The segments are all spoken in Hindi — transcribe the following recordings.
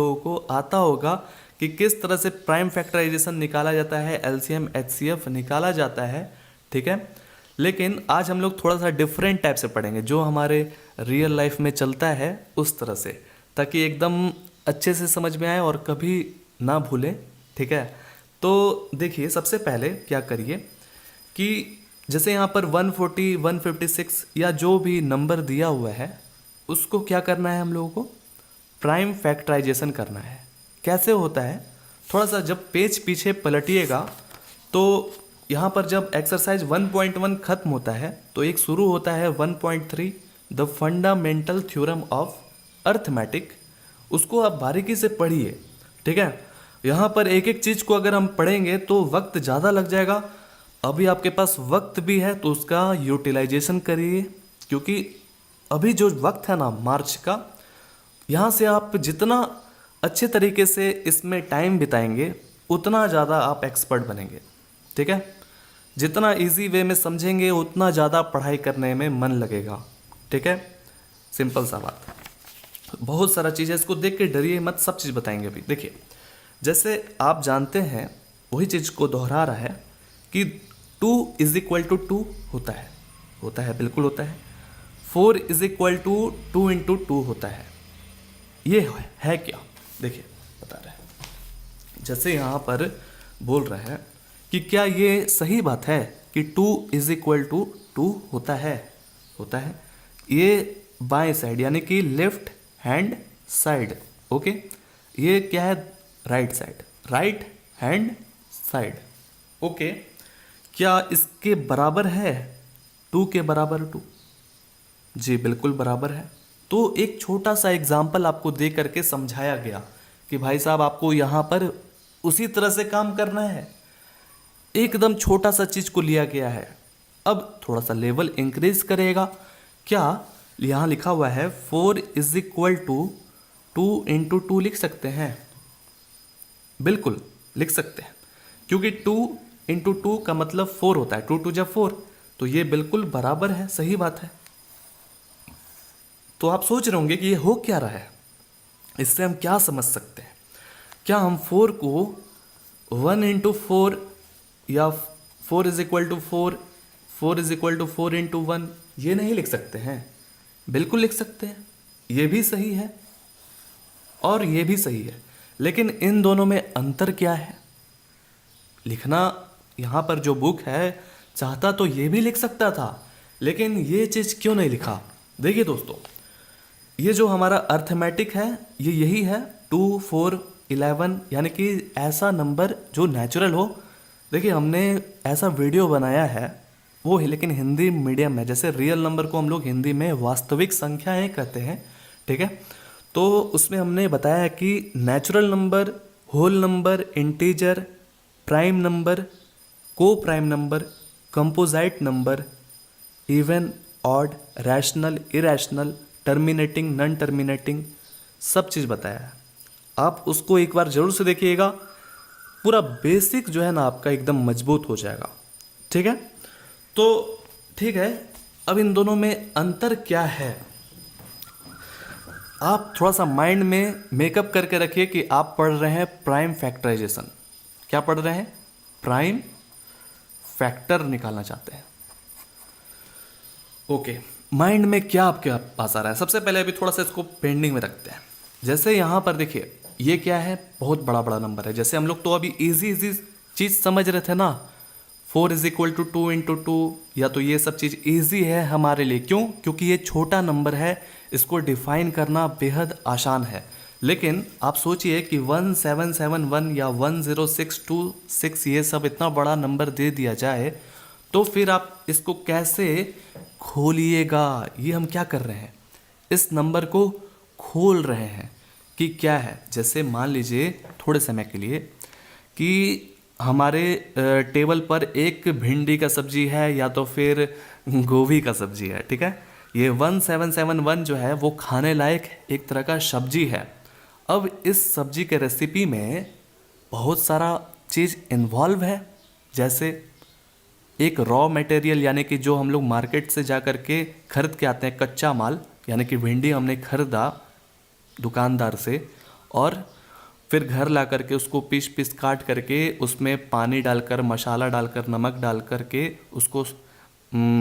लोगों को आता होगा कि किस तरह से प्राइम फैक्टराइजेशन निकाला जाता है, एलसीएम एचसीएफ निकाला जाता है, ठीक है। लेकिन आज हम लोग थोड़ा सा डिफरेंट टाइप से पढ़ेंगे, जो हमारे रियल लाइफ में चलता है उस तरह से, ताकि एकदम अच्छे से समझ में आए और कभी ना भूलें, ठीक है। तो देखिए, सबसे पहले क्या करिए कि जैसे यहाँ पर 140, 156 या जो भी नंबर दिया हुआ है उसको क्या करना है हम लोगों को, प्राइम फैक्टराइजेशन करना है। कैसे होता है, थोड़ा सा जब पेज पीछे पलटिएगा तो यहाँ पर जब एक्सरसाइज 1.1 खत्म होता है तो एक शुरू होता है 1.3 the fundamental theorem of arithmetic. उसको आप बारीकी से पढ़िए, ठीक है। यहाँ पर एक एक चीज़ को अगर हम पढ़ेंगे तो वक्त ज़्यादा लग जाएगा। अभी आपके पास वक्त भी है तो उसका यूटिलाइजेशन करिए, क्योंकि अभी जो वक्त है ना मार्च का, यहाँ से आप जितना अच्छे तरीके से इसमें टाइम बिताएंगे उतना ज़्यादा आप एक्सपर्ट बनेंगे, ठीक है। जितना इजी वे में समझेंगे उतना ज़्यादा पढ़ाई करने में मन लगेगा, ठीक है। सिंपल सा बात, बहुत सारा चीज़ है, इसको देख के डरिए मत, सब चीज़ बताएंगे अभी। देखिए, जैसे आप जानते हैं, वही चीज़ को दोहरा रहा है कि 2 इज इक्वल टू 2 होता है, बिल्कुल होता है। 4 इज इक्वल टू 2 इंटू 2 होता है। ये है क्या, देखिए बता रहे हैं। जैसे यहाँ पर बोल रहा है कि क्या ये सही बात है कि 2 इज इक्वल टू 2 होता है। ये बाएं साइड यानी कि लेफ्ट हैंड साइड, ओके। ये क्या है, राइट हैंड साइड, ओके। क्या इसके बराबर है, 2 के बराबर 2? जी बिल्कुल बराबर है। तो एक छोटा सा एग्जाम्पल आपको दे करके समझाया गया कि भाई साहब आपको यहाँ पर उसी तरह से काम करना है। एकदम छोटा सा चीज़ को लिया गया है। अब थोड़ा सा लेवल इंक्रीज करेगा। क्या यहाँ लिखा हुआ है 4 इज इक्वल टू 2 इंटू 2 लिख सकते हैं, बिल्कुल लिख सकते हैं, क्योंकि 2 इंटू 2 का मतलब 4 होता है। 2 2 जब 4, तो ये बिल्कुल बराबर है, सही बात है। तो आप सोच रहे होंगे कि ये हो क्या रहा है, इससे हम क्या समझ सकते हैं। क्या हम 4 को 1 इंटू 4 या 4 is equal to 4, 4 is equal to 4 into 1 ये नहीं लिख सकते हैं? बिल्कुल लिख सकते हैं। ये भी सही है और ये भी सही है, लेकिन इन दोनों में अंतर क्या है। लिखना यहाँ पर जो बुक है चाहता तो ये भी लिख सकता था, लेकिन ये चीज़ क्यों नहीं लिखा। देखिए दोस्तों, ये जो हमारा अर्थमेटिक है ये यही है 2, 4, 11, यानी कि ऐसा नंबर जो नेचुरल हो। देखिए, हमने ऐसा वीडियो बनाया है वो है, लेकिन हिंदी मीडियम में, जैसे रियल नंबर को हम लोग हिंदी में वास्तविक संख्याएं कहते हैं, ठीक है। तो उसमें हमने बताया कि natural number, whole number, integer, prime number, co prime number, composite number, even, odd, rational, irrational, terminating, non terminating, सब चीज़ बताया है। आप उसको एक बार जरूर से देखिएगा, पूरा बेसिक जो है ना आपका एकदम मजबूत हो जाएगा, ठीक है। तो ठीक है, अब इन दोनों में अंतर क्या है, आप थोड़ा सा माइंड में मेकअप करके रखिए कि आप पढ़ रहे हैं प्राइम फैक्टराइजेशन। क्या पढ़ रहे हैं, प्राइम फैक्टर निकालना चाहते हैं, ओके। माइंड में क्या आपके पास आ रहा है, सबसे पहले अभी थोड़ा सा इसको पेंडिंग में रखते हैं। जैसे यहाँ पर देखिए, ये क्या है, बहुत बड़ा बड़ा नंबर है। जैसे हम लोग तो अभी इजी चीज़ समझ रहे थे ना, 4 इज इक्वल टू 2 इंटू 2, या तो ये सब चीज़ इजी है हमारे लिए। क्यों? क्योंकि ये छोटा नंबर है, इसको डिफाइन करना बेहद आसान है। लेकिन आप सोचिए कि 1771 या 10626 ये सब इतना बड़ा नंबर दे दिया जाए तो फिर आप इसको कैसे खोलिएगा। ये हम क्या कर रहे हैं, इस नंबर को खोल रहे हैं कि क्या है। जैसे मान लीजिए थोड़े समय के लिए कि हमारे टेबल पर एक भिंडी का सब्जी है या तो फिर गोभी का सब्जी है, ठीक है। ये 1771 जो है वो खाने लायक एक तरह का सब्जी है। अब इस सब्जी के रेसिपी में बहुत सारा चीज़ इन्वॉल्व है, जैसे एक रॉ मटेरियल यानी कि जो हम लोग मार्केट से जा कर के खरीद के आते हैं, कच्चा माल, यानी कि भिंडी हमने खरीदा दुकानदार से, और फिर घर ला करके उसको पीस पीस काट करके उसमें पानी डालकर, मसाला डालकर, नमक डाल करके उसको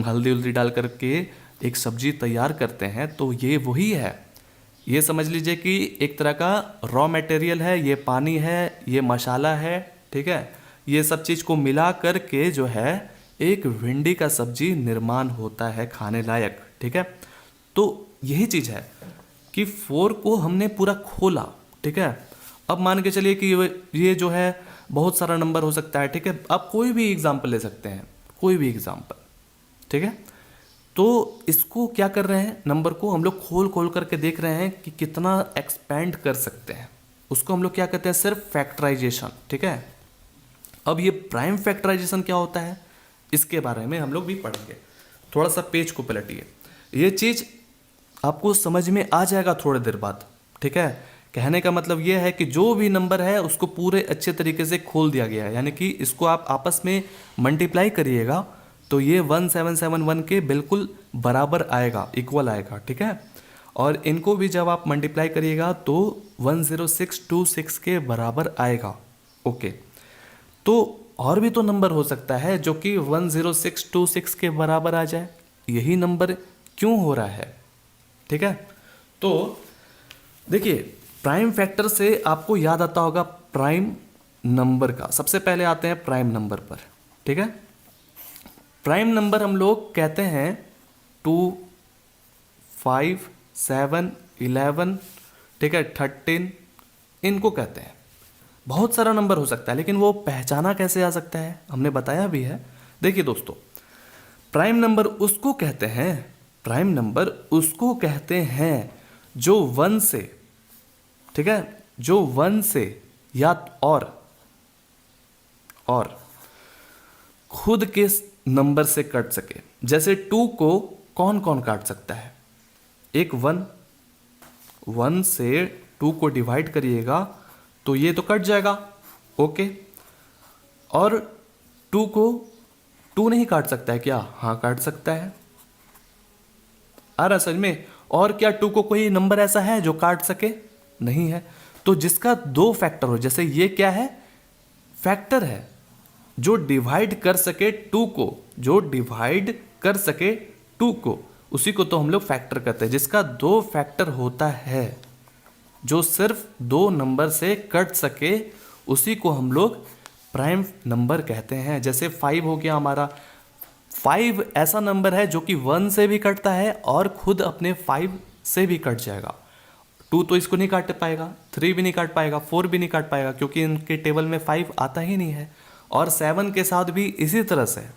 हल्दी उल्दी डाल करके एक सब्जी तैयार करते हैं, तो ये वही है। ये समझ लीजिए कि एक तरह का रॉ मटेरियल है, ये पानी है, ये मसाला है, ठीक है। ये सब चीज़ को मिला करके जो है एक भिंडी का सब्जी निर्माण होता है खाने लायक, ठीक है। तो यही चीज़ है कि 4 को हमने पूरा खोला, ठीक है। अब मान के चलिए कि ये जो है बहुत सारा नंबर हो सकता है, ठीक है। आप कोई भी एग्जाम्पल ले सकते हैं, कोई भी एग्जाम्पल, ठीक है। तो इसको क्या कर रहे हैं, नंबर को हम लोग खोल खोल करके देख रहे हैं कि कितना एक्सपेंड कर सकते हैं। उसको हम लोग क्या कहते हैं, सिर्फ फैक्टराइजेशन, ठीक है। अब ये प्राइम फैक्टराइजेशन क्या होता है, इसके बारे में हम लोग भी पढ़ेंगे। थोड़ा सा पेज को पलटिए, ये चीज़ आपको समझ में आ जाएगा थोड़ी देर बाद, ठीक है। कहने का मतलब ये है कि जो भी नंबर है उसको पूरे अच्छे तरीके से खोल दिया गया है, यानी कि इसको आप आपस में मल्टीप्लाई करिएगा तो ये 1771 के बिल्कुल बराबर आएगा, इक्वल आएगा, ठीक है। और इनको भी जब आप मल्टीप्लाई करिएगा तो 10626 के बराबर आएगा, ओके। तो और भी तो नंबर हो सकता है जो कि 10626 के बराबर आ जाए, यही नंबर क्यों हो रहा है, ठीक है। तो देखिए, प्राइम फैक्टर से आपको याद आता होगा प्राइम नंबर का। सबसे पहले आते हैं प्राइम नंबर पर, ठीक है। प्राइम नंबर हम लोग कहते हैं 2, 5, 7, 11, ठीक है, 13, इनको कहते हैं। बहुत सारा नंबर हो सकता है, लेकिन वो पहचाना कैसे आ सकता है हमने बताया भी है। देखिए दोस्तों, प्राइम नंबर उसको कहते हैं, प्राइम नंबर उसको कहते हैं जो 1 से, ठीक है, जो 1 से या और खुद के नंबर से कट सके। जैसे 2 को कौन कौन काट सकता है, एक 1 से 2 को डिवाइड करिएगा तो ये तो कट जाएगा, ओके। और 2 को 2 नहीं काट सकता है क्या, हाँ काट सकता है, आ रहा समझ में। और क्या 2 को कोई नंबर ऐसा है जो काट सके, नहीं है। तो जिसका 2 फैक्टर हो, जैसे ये क्या है, फैक्टर है, जो डिवाइड कर सके 2 को, जो डिवाइड कर सके 2 को, उसी को तो हम लोग फैक्टर कहते हैं। जिसका 2 फैक्टर होता है, जो सिर्फ 2 नंबर से कट सके, उसी को हम लोग प्राइम नंबर कहते हैं। जैसे 5 हो गया हमारा, 5 ऐसा नंबर है जो कि 1 से भी कटता है और खुद अपने 5 से भी कट जाएगा। 2 तो इसको नहीं काट पाएगा, 3 भी नहीं काट पाएगा, 4 भी नहीं काट पाएगा, क्योंकि इनके टेबल में 5 आता ही नहीं है। और 7 के साथ भी इसी तरह से।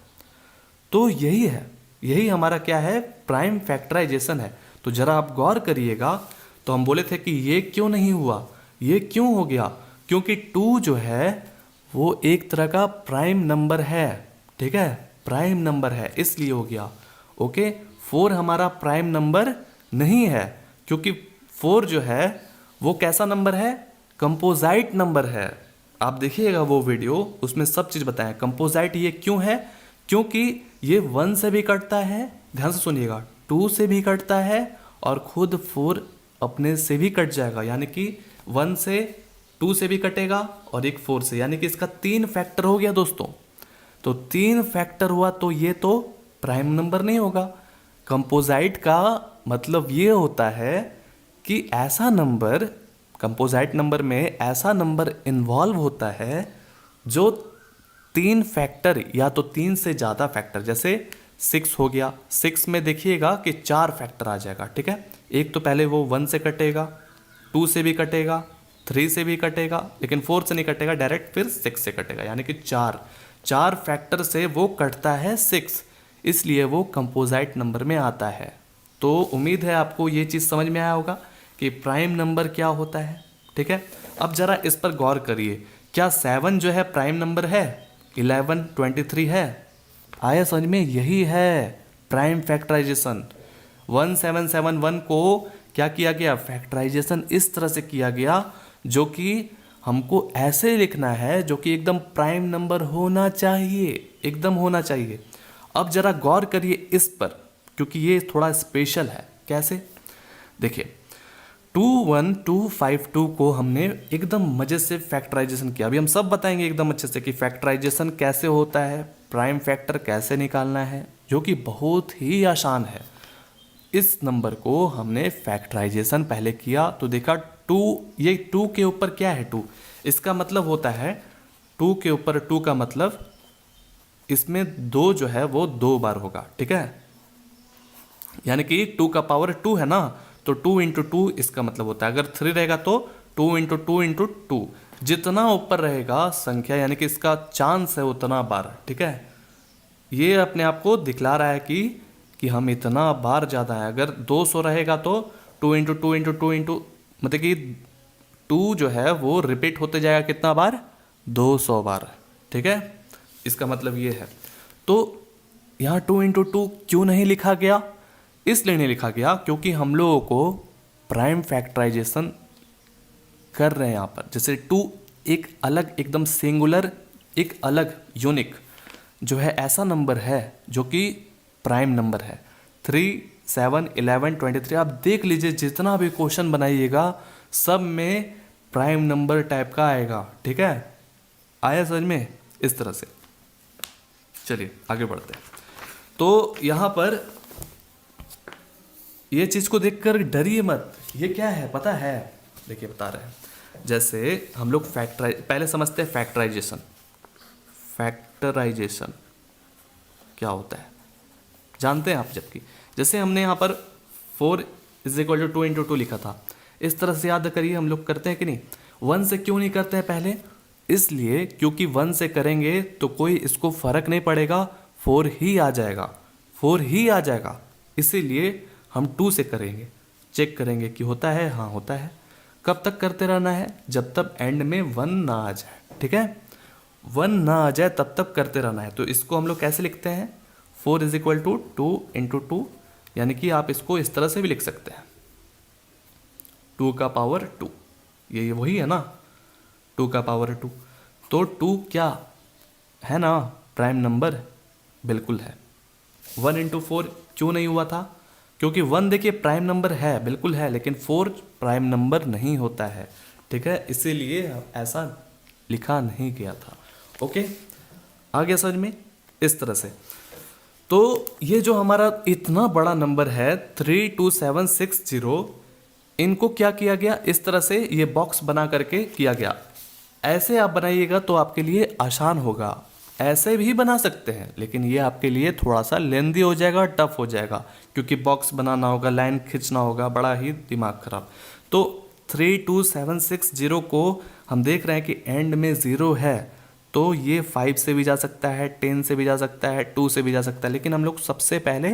तो यही है, यही हमारा क्या है, प्राइम फैक्टराइजेशन है। तो जरा आप गौर करिएगा, तो हम बोले थे कि ये क्यों नहीं हुआ, ये क्यों हो गया, क्योंकि 2 जो है वो एक तरह का प्राइम नंबर है, ठीक है, प्राइम नंबर है, इसलिए हो गया, ओके। 4 हमारा प्राइम नंबर नहीं है, क्योंकि 4 जो है वो कैसा नंबर है, कंपोजाइट नंबर है। आप देखिएगा वो वीडियो, उसमें सब चीज़ बताएं। कंपोजाइट ये क्यों है, क्योंकि ये 1 से भी कटता है, ध्यान से सुनिएगा, 2 से भी कटता है और खुद 4 अपने से भी कट जाएगा, यानी कि 1 से 2 से भी कटेगा और एक 4 से, यानी कि इसका 3 फैक्टर हो गया दोस्तों। तो 3 फैक्टर हुआ तो ये तो प्राइम नंबर नहीं होगा। कंपोजाइट का मतलब ये होता है कि ऐसा नंबर, कंपोजाइट नंबर में ऐसा नंबर इन्वॉल्व होता है जो 3 फैक्टर या तो 3 से ज़्यादा फैक्टर, जैसे 6 हो गया, 6 में देखिएगा कि 4 फैक्टर आ जाएगा, ठीक है। एक तो पहले वो 1 से कटेगा, 2 से भी कटेगा, 3 से भी कटेगा, लेकिन 4 से नहीं कटेगा, डायरेक्ट फिर 6 से कटेगा, यानी कि 4 फैक्टर से वो कटता है 6, इसलिए वो कंपोजाइट नंबर में आता है। तो उम्मीद है आपको ये चीज़ समझ में आया होगा कि प्राइम नंबर क्या होता है, ठीक है। अब जरा इस पर गौर करिए, क्या 7 जो है प्राइम नंबर है, 11, 23 है, आया समझ में, यही है प्राइम फैक्टराइजेशन। 1771 को क्या किया गया, फैक्टराइजेशन इस तरह से किया गया जो कि हमको ऐसे लिखना है जो कि एकदम प्राइम नंबर होना चाहिए, एकदम होना चाहिए। अब जरा गौर करिए इस पर, क्योंकि ये थोड़ा स्पेशल है। कैसे, देखिए 21252 को हमने एकदम मजे से फैक्टराइजेशन किया। अभी हम सब बताएंगे एकदम अच्छे से कि फैक्टराइजेशन कैसे होता है, प्राइम फैक्टर कैसे निकालना है, जो कि बहुत ही आसान है। इस नंबर को हमने फैक्टराइजेशन पहले किया तो देखा 2, ये 2 के ऊपर क्या है 2, इसका मतलब होता है 2 के ऊपर 2 का मतलब इसमें 2 जो है वो 2 बार होगा, ठीक है। यानी कि 2 का पावर 2 है ना, तो 2 इंटू 2 इसका मतलब होता है, अगर 3 रहेगा तो 2 इंटू 2 इंटू 2, जितना ऊपर रहेगा संख्या यानी कि इसका चांस है उतना बार, ठीक है। ये अपने आप को दिखला रहा है कि हम इतना बार ज़्यादा है। अगर 200 रहेगा तो 2 इंटू 2 इंटू 2 इंटू मतलब कि 2 जो है वो रिपीट होते जाएगा कितना बार, 200 बार, ठीक है। इसका मतलब ये है। तो यहाँ 2 इंटू 2 क्यों नहीं लिखा गया, इसलिए नहीं लिखा गया क्योंकि हम लोगों को प्राइम फैक्टराइजेशन कर रहे हैं यहाँ पर। जैसे 2 एक अलग एकदम सिंगुलर, एक अलग यूनिक जो है ऐसा नंबर है जो कि प्राइम नंबर है। 3, 7, 11, 23 आप देख लीजिए, जितना भी क्वेश्चन बनाइएगा सब में प्राइम नंबर टाइप का आएगा, ठीक है। आया समझ में, इस तरह से। चलिए आगे बढ़ते हैं। तो यहाँ पर ये चीज़ को देखकर डरिए मत, ये क्या है पता है, देखिए बता रहे हैं। जैसे हम लोग पहले समझते हैं फैक्टराइजेशन। फैक्टराइजेशन क्या होता है जानते हैं आप, जबकि जैसे हमने यहाँ पर 4 = 2 इंटू 2 लिखा था, इस तरह से याद करिए हम लोग करते हैं कि नहीं। 1 से क्यों नहीं करते हैं पहले, इसलिए क्योंकि 1 से करेंगे तो कोई इसको फर्क नहीं पड़ेगा, 4 ही आ जाएगा, 4 ही आ जाएगा। इसीलिए हम 2 से करेंगे, चेक करेंगे कि होता है, हाँ होता है। कब तक करते रहना है, जब तक एंड में 1 ना आ जाए, ठीक है। 1 ना आ जाए तब तक करते रहना है। तो इसको हम लोग कैसे लिखते हैं, 4 = 2 इंटू 2, यानी कि आप इसको इस तरह से भी लिख सकते हैं, 2 का पावर 2, ये वही है ना, 2 का पावर 2। तो 2 क्या है ना, प्राइम नंबर, बिल्कुल है। 1 इंटू 4 क्यों नहीं हुआ था, क्योंकि 1 देखिए प्राइम नंबर है, बिल्कुल है, लेकिन 4 प्राइम नंबर नहीं होता है, ठीक है, इसीलिए ऐसा लिखा नहीं गया था। ओके, आ गया समझ में, इस तरह से। तो ये जो हमारा इतना बड़ा नंबर है 32760, इनको क्या किया गया, इस तरह से ये बॉक्स बना करके किया गया। ऐसे आप बनाइएगा तो आपके लिए आसान होगा, ऐसे भी बना सकते हैं, लेकिन ये आपके लिए थोड़ा सा लेंदी हो जाएगा, टफ हो जाएगा, क्योंकि बॉक्स बनाना होगा, लाइन खींचना होगा, बड़ा ही दिमाग खराब। तो 32760 को हम देख रहे हैं कि एंड में 0 है, तो ये 5 से भी जा सकता है, 10 से भी जा सकता है, 2 से भी जा सकता है, लेकिन हम लोग सबसे पहले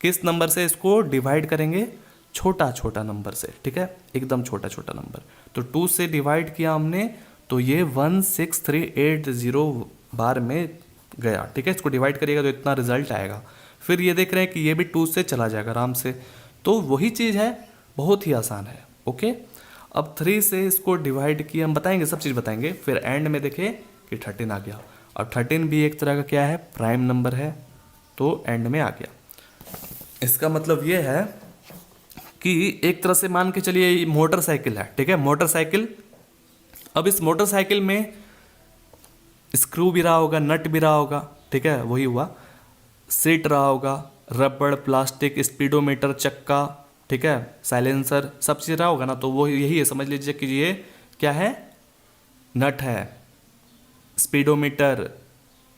किस नंबर से इसको डिवाइड करेंगे, छोटा छोटा नंबर से, ठीक है, एकदम छोटा छोटा नंबर। तो 2 से डिवाइड किया हमने, तो ये 16380 बार में गया, ठीक है। इसको डिवाइड करिएगा तो इतना रिजल्ट आएगा। फिर ये देख रहे हैं कि ये भी 2 से चला जाएगा आराम से, तो वही चीज़ है, बहुत ही आसान है। ओके, अब 3 से इसको डिवाइड किया, हम बताएंगे, सब चीज़ बताएंगे। फिर एंड में देखें कि 13 आ गया, और 13 भी एक तरह का क्या है, प्राइम नंबर है, तो एंड में आ गया। इसका मतलब ये है कि एक तरह से मान के चलिए मोटरसाइकिल है, ठीक है, मोटरसाइकिल। अब इस मोटरसाइकिल में स्क्रू भी रहा होगा, नट भी रहा होगा, ठीक है, वही हुआ, सीट रहा होगा, रबड़, प्लास्टिक, स्पीडोमीटर, चक्का, ठीक है, साइलेंसर, सब चीज़ रहा होगा ना। तो वो यही है, समझ लीजिए कि ये क्या है, नट है, स्पीडोमीटर,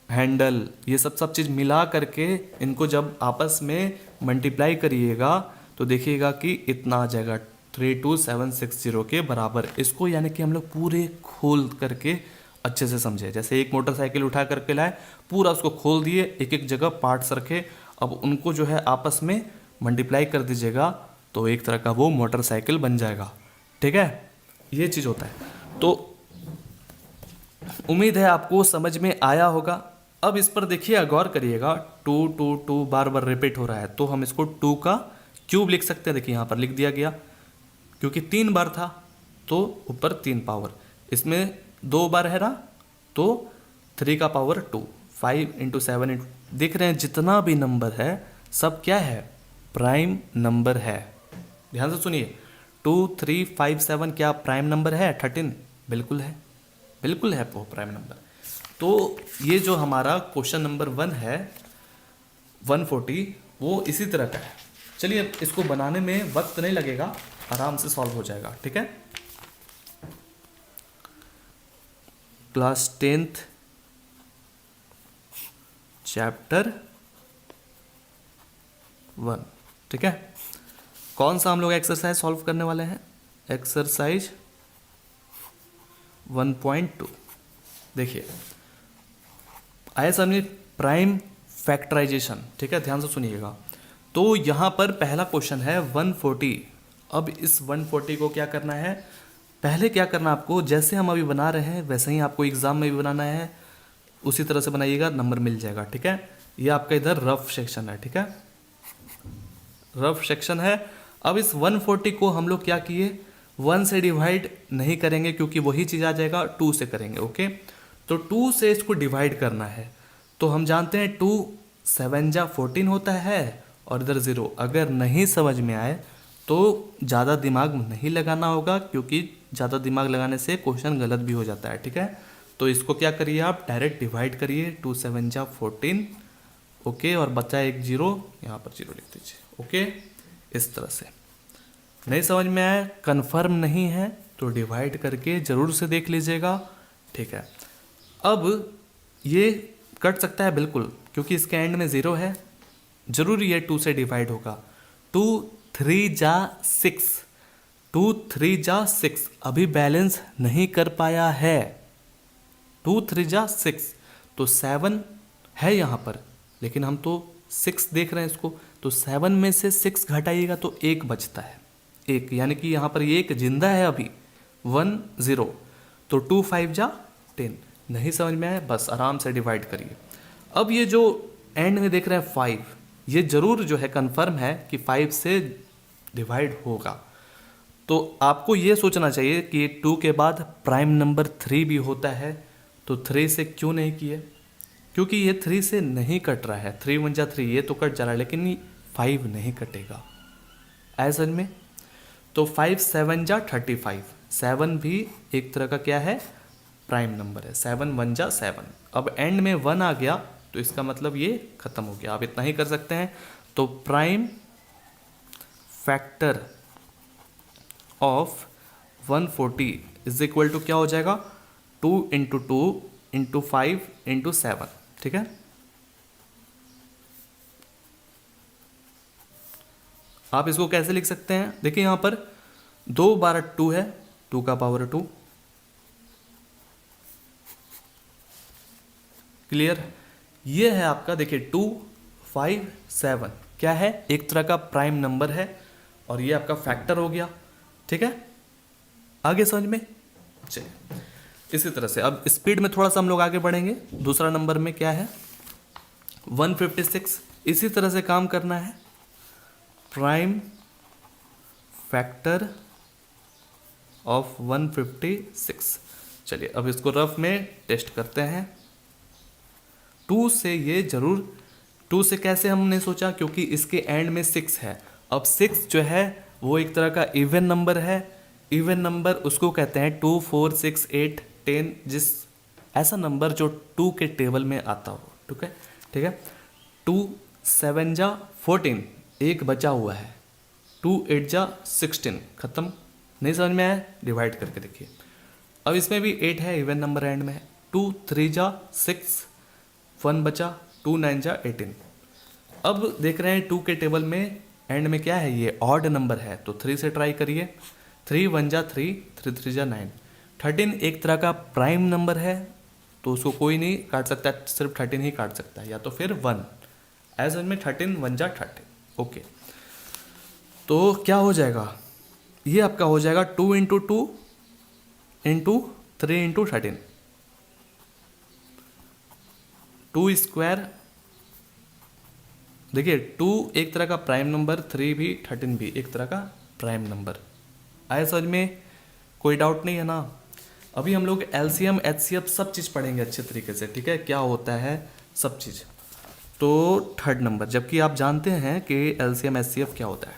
हैंडल, ये सब चीज़ मिला करके इनको जब आपस में मल्टीप्लाई करिएगा तो देखिएगा कि इतना आ जाएगा 32760 के बराबर। इसको यानी कि हम लोग पूरे खोल करके अच्छे से समझे। जैसे एक मोटरसाइकिल उठा करके लाए, पूरा उसको खोल दिए, एक एक जगह पार्ट्स रखे, अब उनको जो है आपस में मल्टीप्लाई कर दीजिएगा तो एक तरह का वो मोटरसाइकिल बन जाएगा, ठीक है, ये चीज़ होता है। तो उम्मीद है आपको समझ में आया होगा। अब इस पर देखिए, गौर करिएगा, 2 2 2 बार बार रिपीट हो रहा है, तो हम इसको 2 का क्यूब लिख सकते हैं। देखिए यहाँ पर लिख दिया गया, क्योंकि 3 बार था तो ऊपर 3 पावर, इसमें 2 बार है ना, तो 3 का पावर 2, 5 इंटू 7 इंटू, देख रहे हैं जितना भी नंबर है सब क्या है, प्राइम नंबर है। ध्यान से सुनिए, 2357 क्या प्राइम नंबर है 13? बिल्कुल है, बिल्कुल है वो प्राइम नंबर। तो ये जो हमारा क्वेश्चन नंबर 1 है 140 वो इसी तरह का है। चलिए अब इसको बनाने में वक्त नहीं लगेगा, आराम से सॉल्व हो जाएगा, ठीक है। क्लास 10th चैप्टर 1, ठीक है। कौन सा हम लोग एक्सरसाइज सॉल्व करने वाले हैं? एक्सरसाइज 1.2। देखिए आया समझे, प्राइम फैक्टराइजेशन, ठीक है, ध्यान से सुनिएगा। तो यहाँ पर पहला क्वेश्चन है 140। अब इस 140 को क्या करना है, पहले क्या करना आपको, जैसे हम अभी बना रहे हैं वैसे ही आपको एग्जाम में भी बनाना है, उसी तरह से बनाइएगा, नंबर मिल जाएगा, ठीक है। ये आपका इधर रफ सेक्शन है, ठीक है, रफ सेक्शन है। अब इस 140 को हम लोग क्या किए, 1 से डिवाइड नहीं करेंगे क्योंकि वही चीज़ आ जाएगा, 2 से करेंगे, ओके। तो 2 से इसको डिवाइड करना है। तो हम जानते हैं 2 7 जा 14 होता है और इधर 0। अगर नहीं समझ में आए तो ज़्यादा दिमाग नहीं लगाना होगा, क्योंकि ज़्यादा दिमाग लगाने से क्वेश्चन गलत भी हो जाता है, ठीक है। तो इसको क्या करिए आप, डायरेक्ट डिवाइड करिए, 2 7 जा 14, ओके, और बचा एक 0, यहाँ पर 0 लिख दीजिए, ओके। इस तरह से नहीं समझ में आया, कंफर्म नहीं है तो डिवाइड करके ज़रूर से देख लीजिएगा, ठीक है। अब ये कट सकता है बिल्कुल, क्योंकि इसके एंड में 0 है, जरूरी है 2 से डिवाइड होगा। 2 3 जा 6, 2 3 जा 6, अभी बैलेंस नहीं कर पाया है, 2 3 जा 6, तो 7 है यहाँ पर, लेकिन हम तो 6 देख रहे हैं इसको, तो 7 में से 6 घटाइएगा तो 1 बचता है, 1, यानी कि यहाँ पर 1 जिंदा है अभी, 1 0, तो 2 5 जा 10। नहीं समझ में आया, बस आराम से डिवाइड करिए। अब ये जो एंड में देख रहे हैं 5, ये जरूर जो है कंफर्म है कि 5 से डिवाइड होगा। तो आपको ये सोचना चाहिए कि 2 के बाद प्राइम नंबर 3 भी होता है, तो 3 से क्यों नहीं किए, क्योंकि ये 3 से नहीं कट रहा है, 3 1 जा 3 ये तो कट जा रहा है, लेकिन 5 नहीं कटेगा, ऐसा में। तो 5 7 जा 35, 7 भी एक तरह का क्या है, प्राइम नंबर है, 7 1 जा 7। अब एंड में 1 आ गया तो इसका मतलब ये खत्म हो गया, आप इतना ही कर सकते हैं। तो prime factor of 140 is equal to क्या हो जाएगा, 2 × 2 × 5 × 7, ठीक है। आप इसको कैसे लिख सकते हैं, देखिए यहाँ पर 2 बार 2 है, 2 का पावर 2, क्लियर। ये है आपका, देखिए 2 5 7 क्या है, एक तरह का प्राइम नंबर है, और ये आपका फैक्टर हो गया, ठीक है। आगे समझ में, चलिए इसी तरह से अब स्पीड में थोड़ा सा हम लोग आगे बढ़ेंगे। दूसरा नंबर में क्या है 156, इसी तरह से काम करना है, प्राइम फैक्टर ऑफ 156। चलिए अब इसको रफ में टेस्ट करते हैं। 2 से ये जरूर, 2 से कैसे हमने सोचा, क्योंकि इसके एंड में 6 है। अब 6 जो है वो एक तरह का इवन नंबर है, इवन नंबर उसको कहते हैं 2 4 6 8 10, जिस ऐसा नंबर जो 2 के टेबल में आता हो, ठीक है, ठीक है। 2 7 जा 14, एक बचा हुआ है, 2 8 जा 16, खत्म। नहीं समझ में आया, डिवाइड करके देखिए। अब इसमें भी 8 है, इवन नंबर एंड में है, 2 3 जा 6, 1 बचा, 2 9 जा 18। अब देख रहे हैं 2 के टेबल में एंड में क्या है, ये ऑड नंबर है, तो 3 से ट्राई करिए, 3 1 जा 3, 3 3 जा 9। 13 एक तरह का प्राइम नंबर है, तो उसको कोई नहीं काट सकता, सिर्फ 13 ही काट सकता है, या तो फिर 1, एज में 13 1 जा 13, ओके। तो क्या हो जाएगा, ये आपका हो जाएगा 2 × 2 × 3 × 13, 2 स्क्वायर। देखिए 2 एक तरह का प्राइम नंबर, 3 भी 13 भी एक तरह का प्राइम नंबर। आए समझ में, कोई डाउट नहीं है ना। अभी हम लोग एलसीएम एचसीएफ सब चीज़ पढ़ेंगे अच्छे तरीके से, ठीक है, क्या होता है सब चीज़। तो थर्ड नंबर, जबकि आप जानते हैं कि एलसीएम एचसीएफ क्या होता है,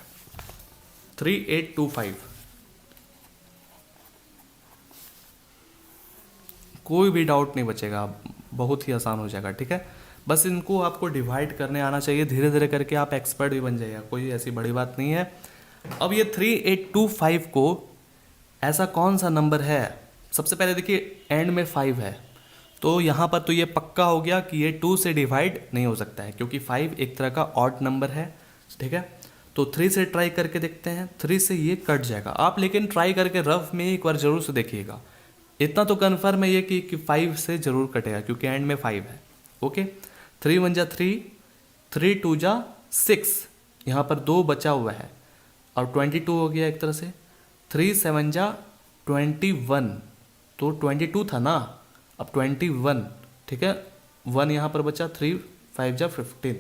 3825 कोई भी डाउट नहीं बचेगा, बहुत ही आसान हो जाएगा। ठीक है, बस इनको आपको डिवाइड करने आना चाहिए, धीरे धीरे करके आप एक्सपर्ट भी बन जाइएगा, कोई ऐसी बड़ी बात नहीं है। अब ये 3825 को ऐसा कौन सा नंबर है, सबसे पहले देखिए एंड में 5 है, तो यहाँ पर तो ये पक्का हो गया कि ये 2 से डिवाइड नहीं हो सकता है, क्योंकि 5 एक तरह का ऑड नंबर है। ठीक है, तो 3 से ट्राई करके देखते हैं, 3 से ये कट जाएगा। आप लेकिन ट्राई करके रफ में एक बार जरूर से देखिएगा, इतना तो कन्फर्म है ये कि 5 से जरूर कटेगा, क्योंकि एंड में 5 है। ओके, 3 1 जा 3, 3 2 जा 6, यहाँ पर 2 बचा हुआ है, और 22 हो गया एक तरह से, 3 7 जा 21, तो 22 था ना, अब 21। ठीक है, 1 यहाँ पर बचा, 3 5 जा 15,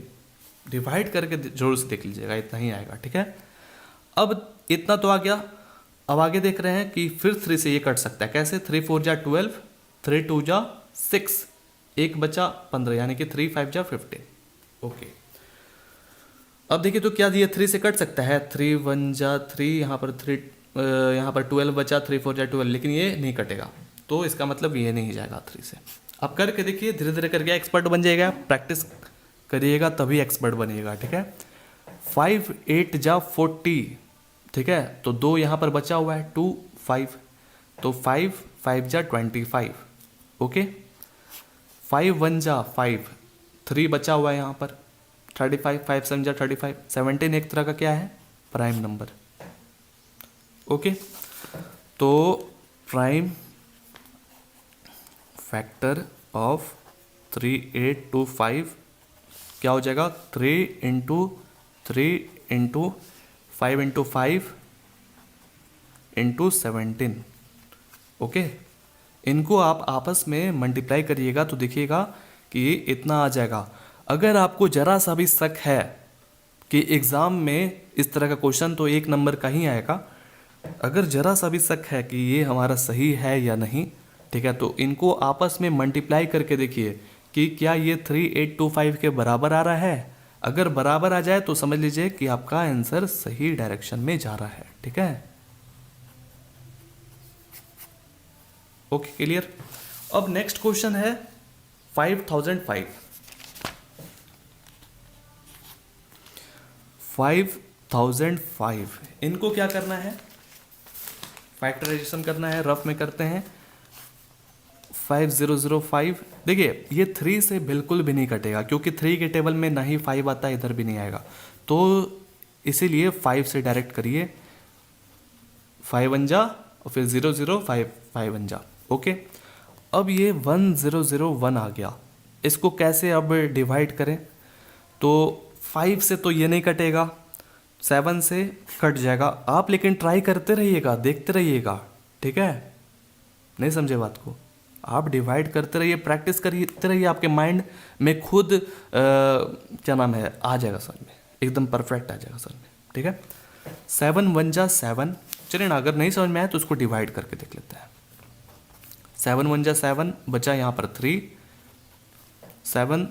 डिवाइड करके जरूर से देख लीजिएगा, इतना ही आएगा। ठीक है, अब इतना तो आ गया, अब आगे देख रहे हैं कि फिर 3 से ये कट सकता है, कैसे, 3 4 जा 12, 3 2 जा 6, एक बचा 15, यानी कि 3 5 जा 15। ओके, अब देखिए तो क्या दिया, 3 से कट सकता है, 3 1 जा 3, यहाँ पर 12 बचा, 3 4 जा 12, लेकिन ये नहीं कटेगा, तो इसका मतलब ये नहीं जाएगा 3 से। अब करके देखिए, धीरे धीरे करके एक्सपर्ट बन जाएगा, प्रैक्टिस करिएगा तभी एक्सपर्ट बनिएगा। ठीक है, 5 8 जा 40, ठीक है, तो 2 यहाँ पर बचा हुआ है, 2 5, तो 5 5 जा 25। ओके, 5 1 जा 5, 3 बचा हुआ है यहाँ पर, 35, 5 7 जा 35, 17 एक तरह का क्या है, प्राइम नंबर। ओके, तो प्राइम फैक्टर ऑफ 3825 क्या हो जाएगा, 3 into 3 into 5 into 5 into 17। Okay, इनको आप आपस में मल्टीप्लाई करिएगा तो देखिएगा कि इतना आ जाएगा। अगर आपको जरा सा भी शक है कि एग्ज़ाम में इस तरह का क्वेश्चन तो 1 नंबर का ही आएगा, अगर जरा सा भी शक है कि ये हमारा सही है या नहीं, ठीक है, तो इनको आपस में मल्टीप्लाई करके देखिए कि क्या ये 3825 के बराबर आ रहा है। अगर बराबर आ जाए तो समझ लीजिए कि आपका आंसर सही डायरेक्शन में जा रहा है। ठीक है, ओके, क्लियर। अब नेक्स्ट क्वेश्चन है 5005। 5005 इनको क्या करना है, फैक्टराइजेशन करना है, रफ में करते हैं। 5005, देखिए ये 3 से बिल्कुल भी नहीं कटेगा, क्योंकि 3 के टेबल में ना ही 5 आता है, इधर भी नहीं आएगा, तो इसीलिए 5 से डायरेक्ट करिए, 5 1 जा और फिर 0 0 5 5 1 जा। ओके, अब ये 1001 आ गया, इसको कैसे अब डिवाइड करें, तो 5 से तो ये नहीं कटेगा, 7 से कट जाएगा। आप लेकिन ट्राई करते रहिएगा, देखते रहिएगा। ठीक है, नहीं समझे बात को, आप डिवाइड करते रहिए, प्रैक्टिस करते रहिए, आपके माइंड में खुद क्या नाम है, आ जाएगा समझ में, एकदम परफेक्ट आ जाएगा समझ में। ठीक है, 7 1 जा 7, चलिए ना, अगर नहीं समझ में आया तो उसको डिवाइड करके देख लेते हैं। 7 1 जा 7, बचा यहाँ पर 3, 7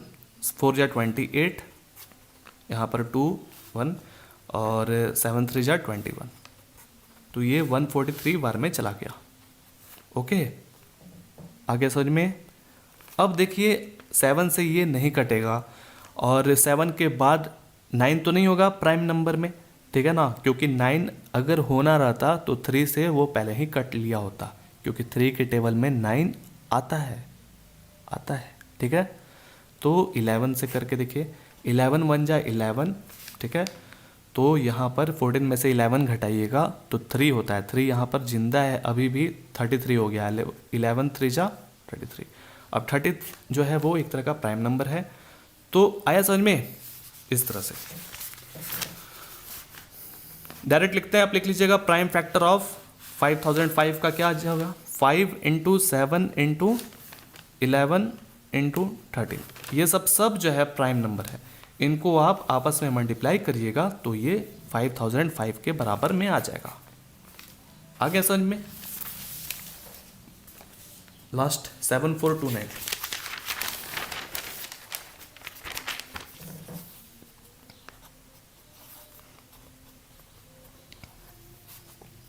4 जा 28, यहाँ पर 2 1, और 7 3 जा 21, तो ये 143 बार में चला गया। ओके, आगे समझ में। अब देखिए 7 से ये नहीं कटेगा, और 7 के बाद 9 तो नहीं होगा प्राइम नंबर में, ठीक है ना, क्योंकि 9 अगर होना रहता तो 3 से वो पहले ही कट लिया होता, क्योंकि 3 के टेबल में 9 आता है। ठीक है, तो 11 से करके देखिए, 11 1 जा 11, ठीक है, तो यहाँ पर 14 में से 11 घटाइएगा तो 3 होता है, 3 यहाँ पर जिंदा है अभी भी, 33 हो गया, 11 3 जा 33। अब 30 जो है वो एक तरह का प्राइम नंबर है। तो आया समझ में, इस तरह से डायरेक्ट लिखते हैं, आप लिख लीजिएगा प्राइम फैक्टर ऑफ 5005 का क्या होगा, 5 इंटू 7 इंटू 11 इंटू 13, ये सब जो है प्राइम नंबर है, इनको आप आपस में मल्टीप्लाई करिएगा तो ये 5005 के बराबर में आ जाएगा। आ गया समझ में। लास्ट 7429,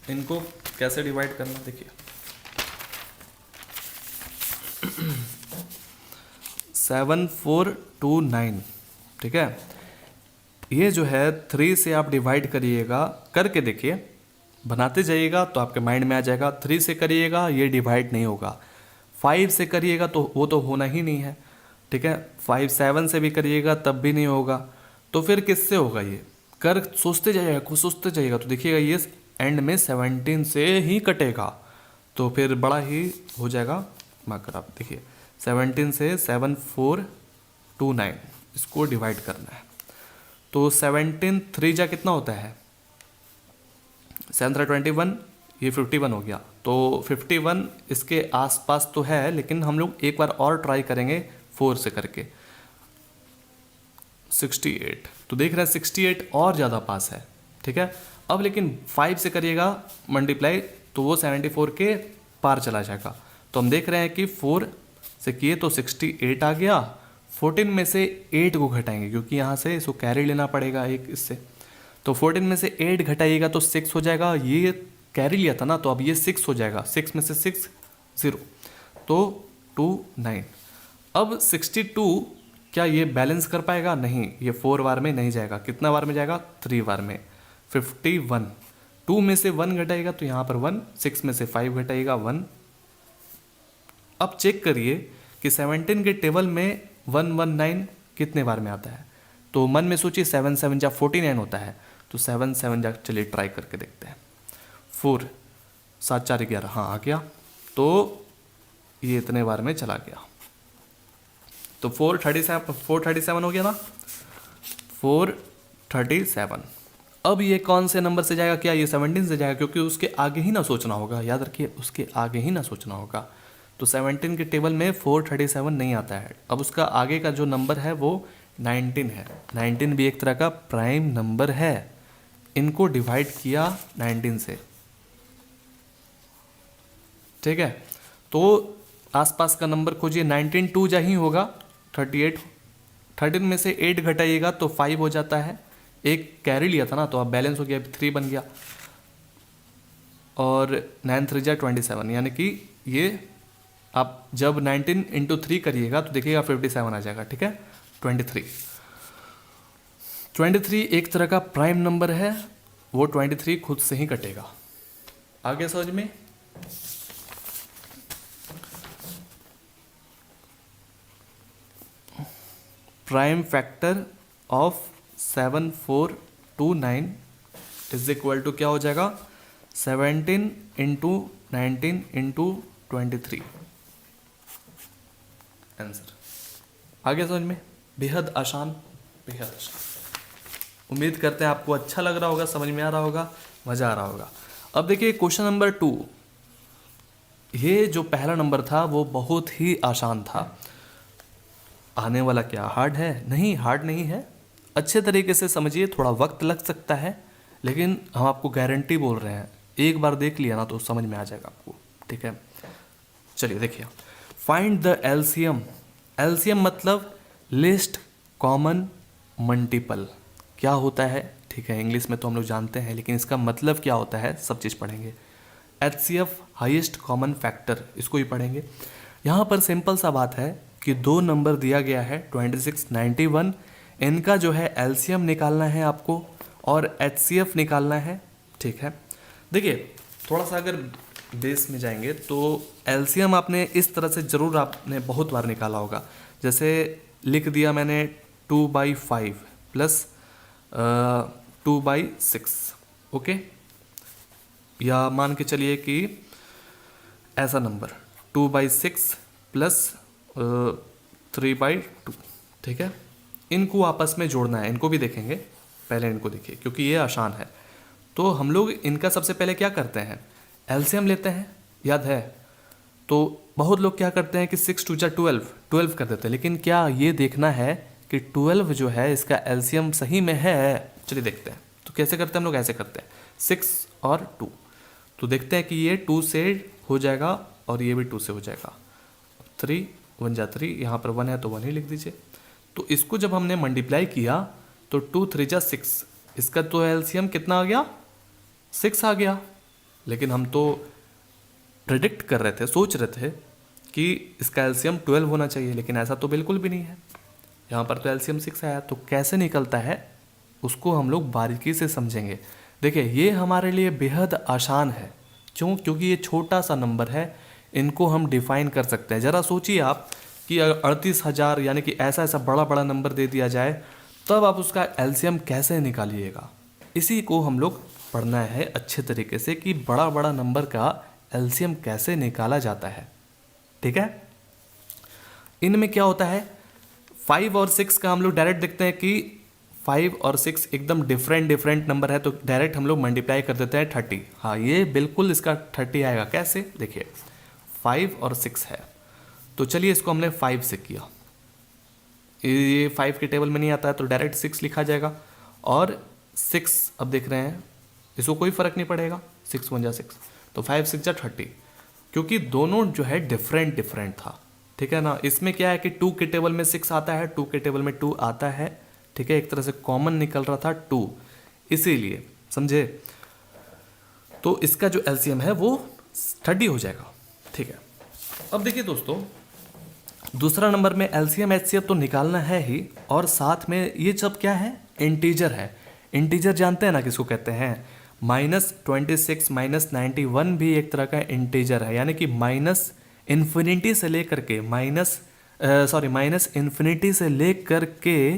इनको कैसे डिवाइड करना देखिए। 7429, ठीक है। ये जो है 3 से आप डिवाइड करिएगा, करके देखिए, बनाते जाइएगा तो आपके माइंड में आ जाएगा। 3 से करिएगा ये डिवाइड नहीं होगा, 5 से करिएगा तो वो तो होना ही नहीं है, ठीक है। 5 7 से भी करिएगा तब भी नहीं होगा, तो फिर किससे होगा ये? कर सोचते जाइएगा, कुछ सोचते जाइएगा तो देखिएगा ये एंड में 17 से ही कटेगा, तो फिर बड़ा ही हो जाएगा मार्कर। आप देखिए 17 से 7429 इसको डिवाइड करना है, तो 17 3 जा कितना होता है? 7 21, ये 51 हो गया, तो 51 इसके आसपास तो है, लेकिन हम लोग एक बार और ट्राई करेंगे 4 से करके। 68, तो देख रहे हैं 68 और ज़्यादा पास है, ठीक है। अब लेकिन 5 से करिएगा मल्टीप्लाई तो वो 74 के पार चला जाएगा, तो हम देख रहे हैं कि 4 से किए तो 68 आ गया। 14 में से 8 को घटाएंगे क्योंकि यहाँ से इसको कैरी लेना पड़ेगा एक इससे, तो 14 में से 8 घटाइएगा तो 6 हो जाएगा। ये कैरी लिया था ना, तो अब ये 6 हो जाएगा, 6 में से 6 0, तो 2 9। अब 62 क्या ये बैलेंस कर पाएगा? नहीं, ये 4 बार में नहीं जाएगा। कितना बार में जाएगा? 3 बार में। 51, 2 में से 1 घटाएगा तो यहाँ पर 1, 6 में से 5 घटाएगा 1। अब चेक करिए कि 17 के टेबल में 119 कितने बार में आता है, तो मन में सोचिए 7 7 जा 49 होता है, तो 7 7 जा, चलिए ट्राई करके देखते हैं। 4 7 4 11, हाँ आ गया, तो ये इतने बार में चला गया, तो 437 हो गया ना, 437। अब ये कौन से नंबर से जाएगा? क्या ये 17 से जाएगा? क्योंकि उसके आगे ही ना सोचना होगा, याद रखिए उसके आगे ही ना सोचना होगा। तो 17 के टेबल में 437 नहीं आता है। अब उसका आगे का जो नंबर है वो 19 है। 19 भी एक तरह का प्राइम नंबर है। इनको डिवाइड किया 19 से, ठीक है। तो आसपास का नंबर खोजिए, 19 2 जा ही होगा 38। 13 में से 8 घटाइएगा तो 5 हो जाता है। एक कैरी लिया था ना, तो अब बैलेंस हो गया, 3 बन गया, और 9 3 जा 27, यानी कि ये आप जब 19 इंटू 3 करिएगा तो देखिएगा 57 आ जाएगा, ठीक है। 23 एक तरह का प्राइम नंबर है, वो 23 खुद से ही कटेगा। आगे समझ में? Prime factor of 7429 is equal to क्या हो जाएगा? 17 इंटू 19 इंटू 23 आंसर। आगे समझ में? बेहद आसान, बेहद आसान। उम्मीद करते हैं आपको अच्छा लग रहा होगा, समझ में आ रहा होगा, मज़ा आ रहा होगा। अब देखिए क्वेश्चन नंबर 2, ये जो पहला नंबर था वो बहुत ही आसान था। आने वाला क्या हार्ड है? नहीं, हार्ड नहीं है। अच्छे तरीके से समझिए, थोड़ा वक्त लग सकता है, लेकिन हम आपको गारंटी बोल रहे हैं, एक बार देख लिया ना तो समझ में आ जाएगा आपको, ठीक है। चलिए देखिए, फाइंड द एलसीएम। एलसीएम मतलब लिस्ट कॉमन मल्टीपल। क्या होता है? ठीक है, इंग्लिश में तो हम लोग जानते हैं, लेकिन इसका मतलब क्या होता है सब चीज़ पढ़ेंगे। एचसीएफ हाईएस्ट कॉमन फैक्टर, इसको ही पढ़ेंगे। यहाँ पर सिंपल सा बात है कि 2 नंबर दिया गया है 26 91, इनका जो है एलसीएम निकालना है आपको और एचसीएफ निकालना है, ठीक है। देखिए थोड़ा सा अगर बेस में जाएंगे तो एलसीएम आपने इस तरह से ज़रूर आपने बहुत बार निकाला होगा। जैसे लिख दिया मैंने 2/5 प्लस 2/6, ओके। या मान के चलिए कि ऐसा नंबर 2/6 प्लस 3/2, ठीक है। इनको आपस में जोड़ना है, इनको भी देखेंगे, पहले इनको देखिए क्योंकि ये आसान है। तो हम लोग इनका सबसे पहले क्या करते हैं? एलसीएम लेते हैं, याद है। तो बहुत लोग क्या करते हैं कि 6 2 12 कर देते हैं, लेकिन क्या ये देखना है कि 12 जो है इसका एलसीएम सही में है? चलिए देखते हैं। तो कैसे करते हैं हम लोग? ऐसे करते हैं 6 और 2, तो देखते हैं कि ये 2 से हो जाएगा और ये भी 2 से हो जाएगा। 3 1 जा 3, यहाँ पर 1 है तो 1 ही लिख दीजिए। तो इसको जब हमने मल्टीप्लाई किया तो 2 3 जा 6, इसका तो एलसीएम कितना आ गया? 6 आ गया। लेकिन हम तो प्रेडिक्ट कर रहे थे, सोच रहे थे कि इसका एलसीएम 12 होना चाहिए, लेकिन ऐसा तो बिल्कुल भी नहीं है। यहाँ पर तो एलसीएम 6 आया, तो कैसे निकलता है उसको हम लोग बारीकी से समझेंगे। देखिए ये हमारे लिए बेहद आसान है। क्यों? क्योंकि ये छोटा सा नंबर है, इनको हम डिफाइन कर सकते हैं। ज़रा सोचिए आप कि 38,000 यानी कि ऐसा ऐसा बड़ा बड़ा नंबर दे दिया जाए, तब आप उसका एलसीएम कैसे निकालिएगा। इसी को हम लोग पढ़ना है अच्छे तरीके से कि बड़ा बड़ा नंबर का एलसीएम कैसे निकाला जाता है। ठीक है, इनमें क्या होता है, 5 और 6 का हम लोग डायरेक्ट देखते हैं कि 5 और 6 एकदम डिफरेंट नंबर है, तो डायरेक्ट हम लोग मल्टीप्लाई कर देते हैं 30। हाँ, ये बिल्कुल इसका 30 आएगा। कैसे? देखिए 5 और 6 है, तो चलिए इसको हमने 5 से किया, ये 5 के टेबल में नहीं आता है तो डायरेक्ट 6 लिखा जाएगा। और 6 अब देख रहे हैं इसको कोई फ़र्क नहीं पड़ेगा, 6 1 जा 6, तो 5 6 जा 30, क्योंकि दोनों जो है डिफरेंट था। ठीक है ना। इसमें क्या है कि 2 के टेबल में 6 आता है, 2 के टेबल में 2 आता है। ठीक है, एक तरह से कॉमन निकल रहा था 2, इसीलिए समझे। तो इसका जो एलसीएम है वो 30 हो जाएगा। ठीक है, अब देखिए दोस्तों, दूसरा नंबर में एलसीएम एचसीएफ तो निकालना है ही, और साथ में ये सब क्या है, इंटीजर है। इंटीजर जानते हैं ना किसको कहते हैं, -26 -91 भी एक तरह का इंटीजर है, यानी कि माइनस इन्फिनिटी से लेकर के माइनस इन्फिनिटी से लेकर के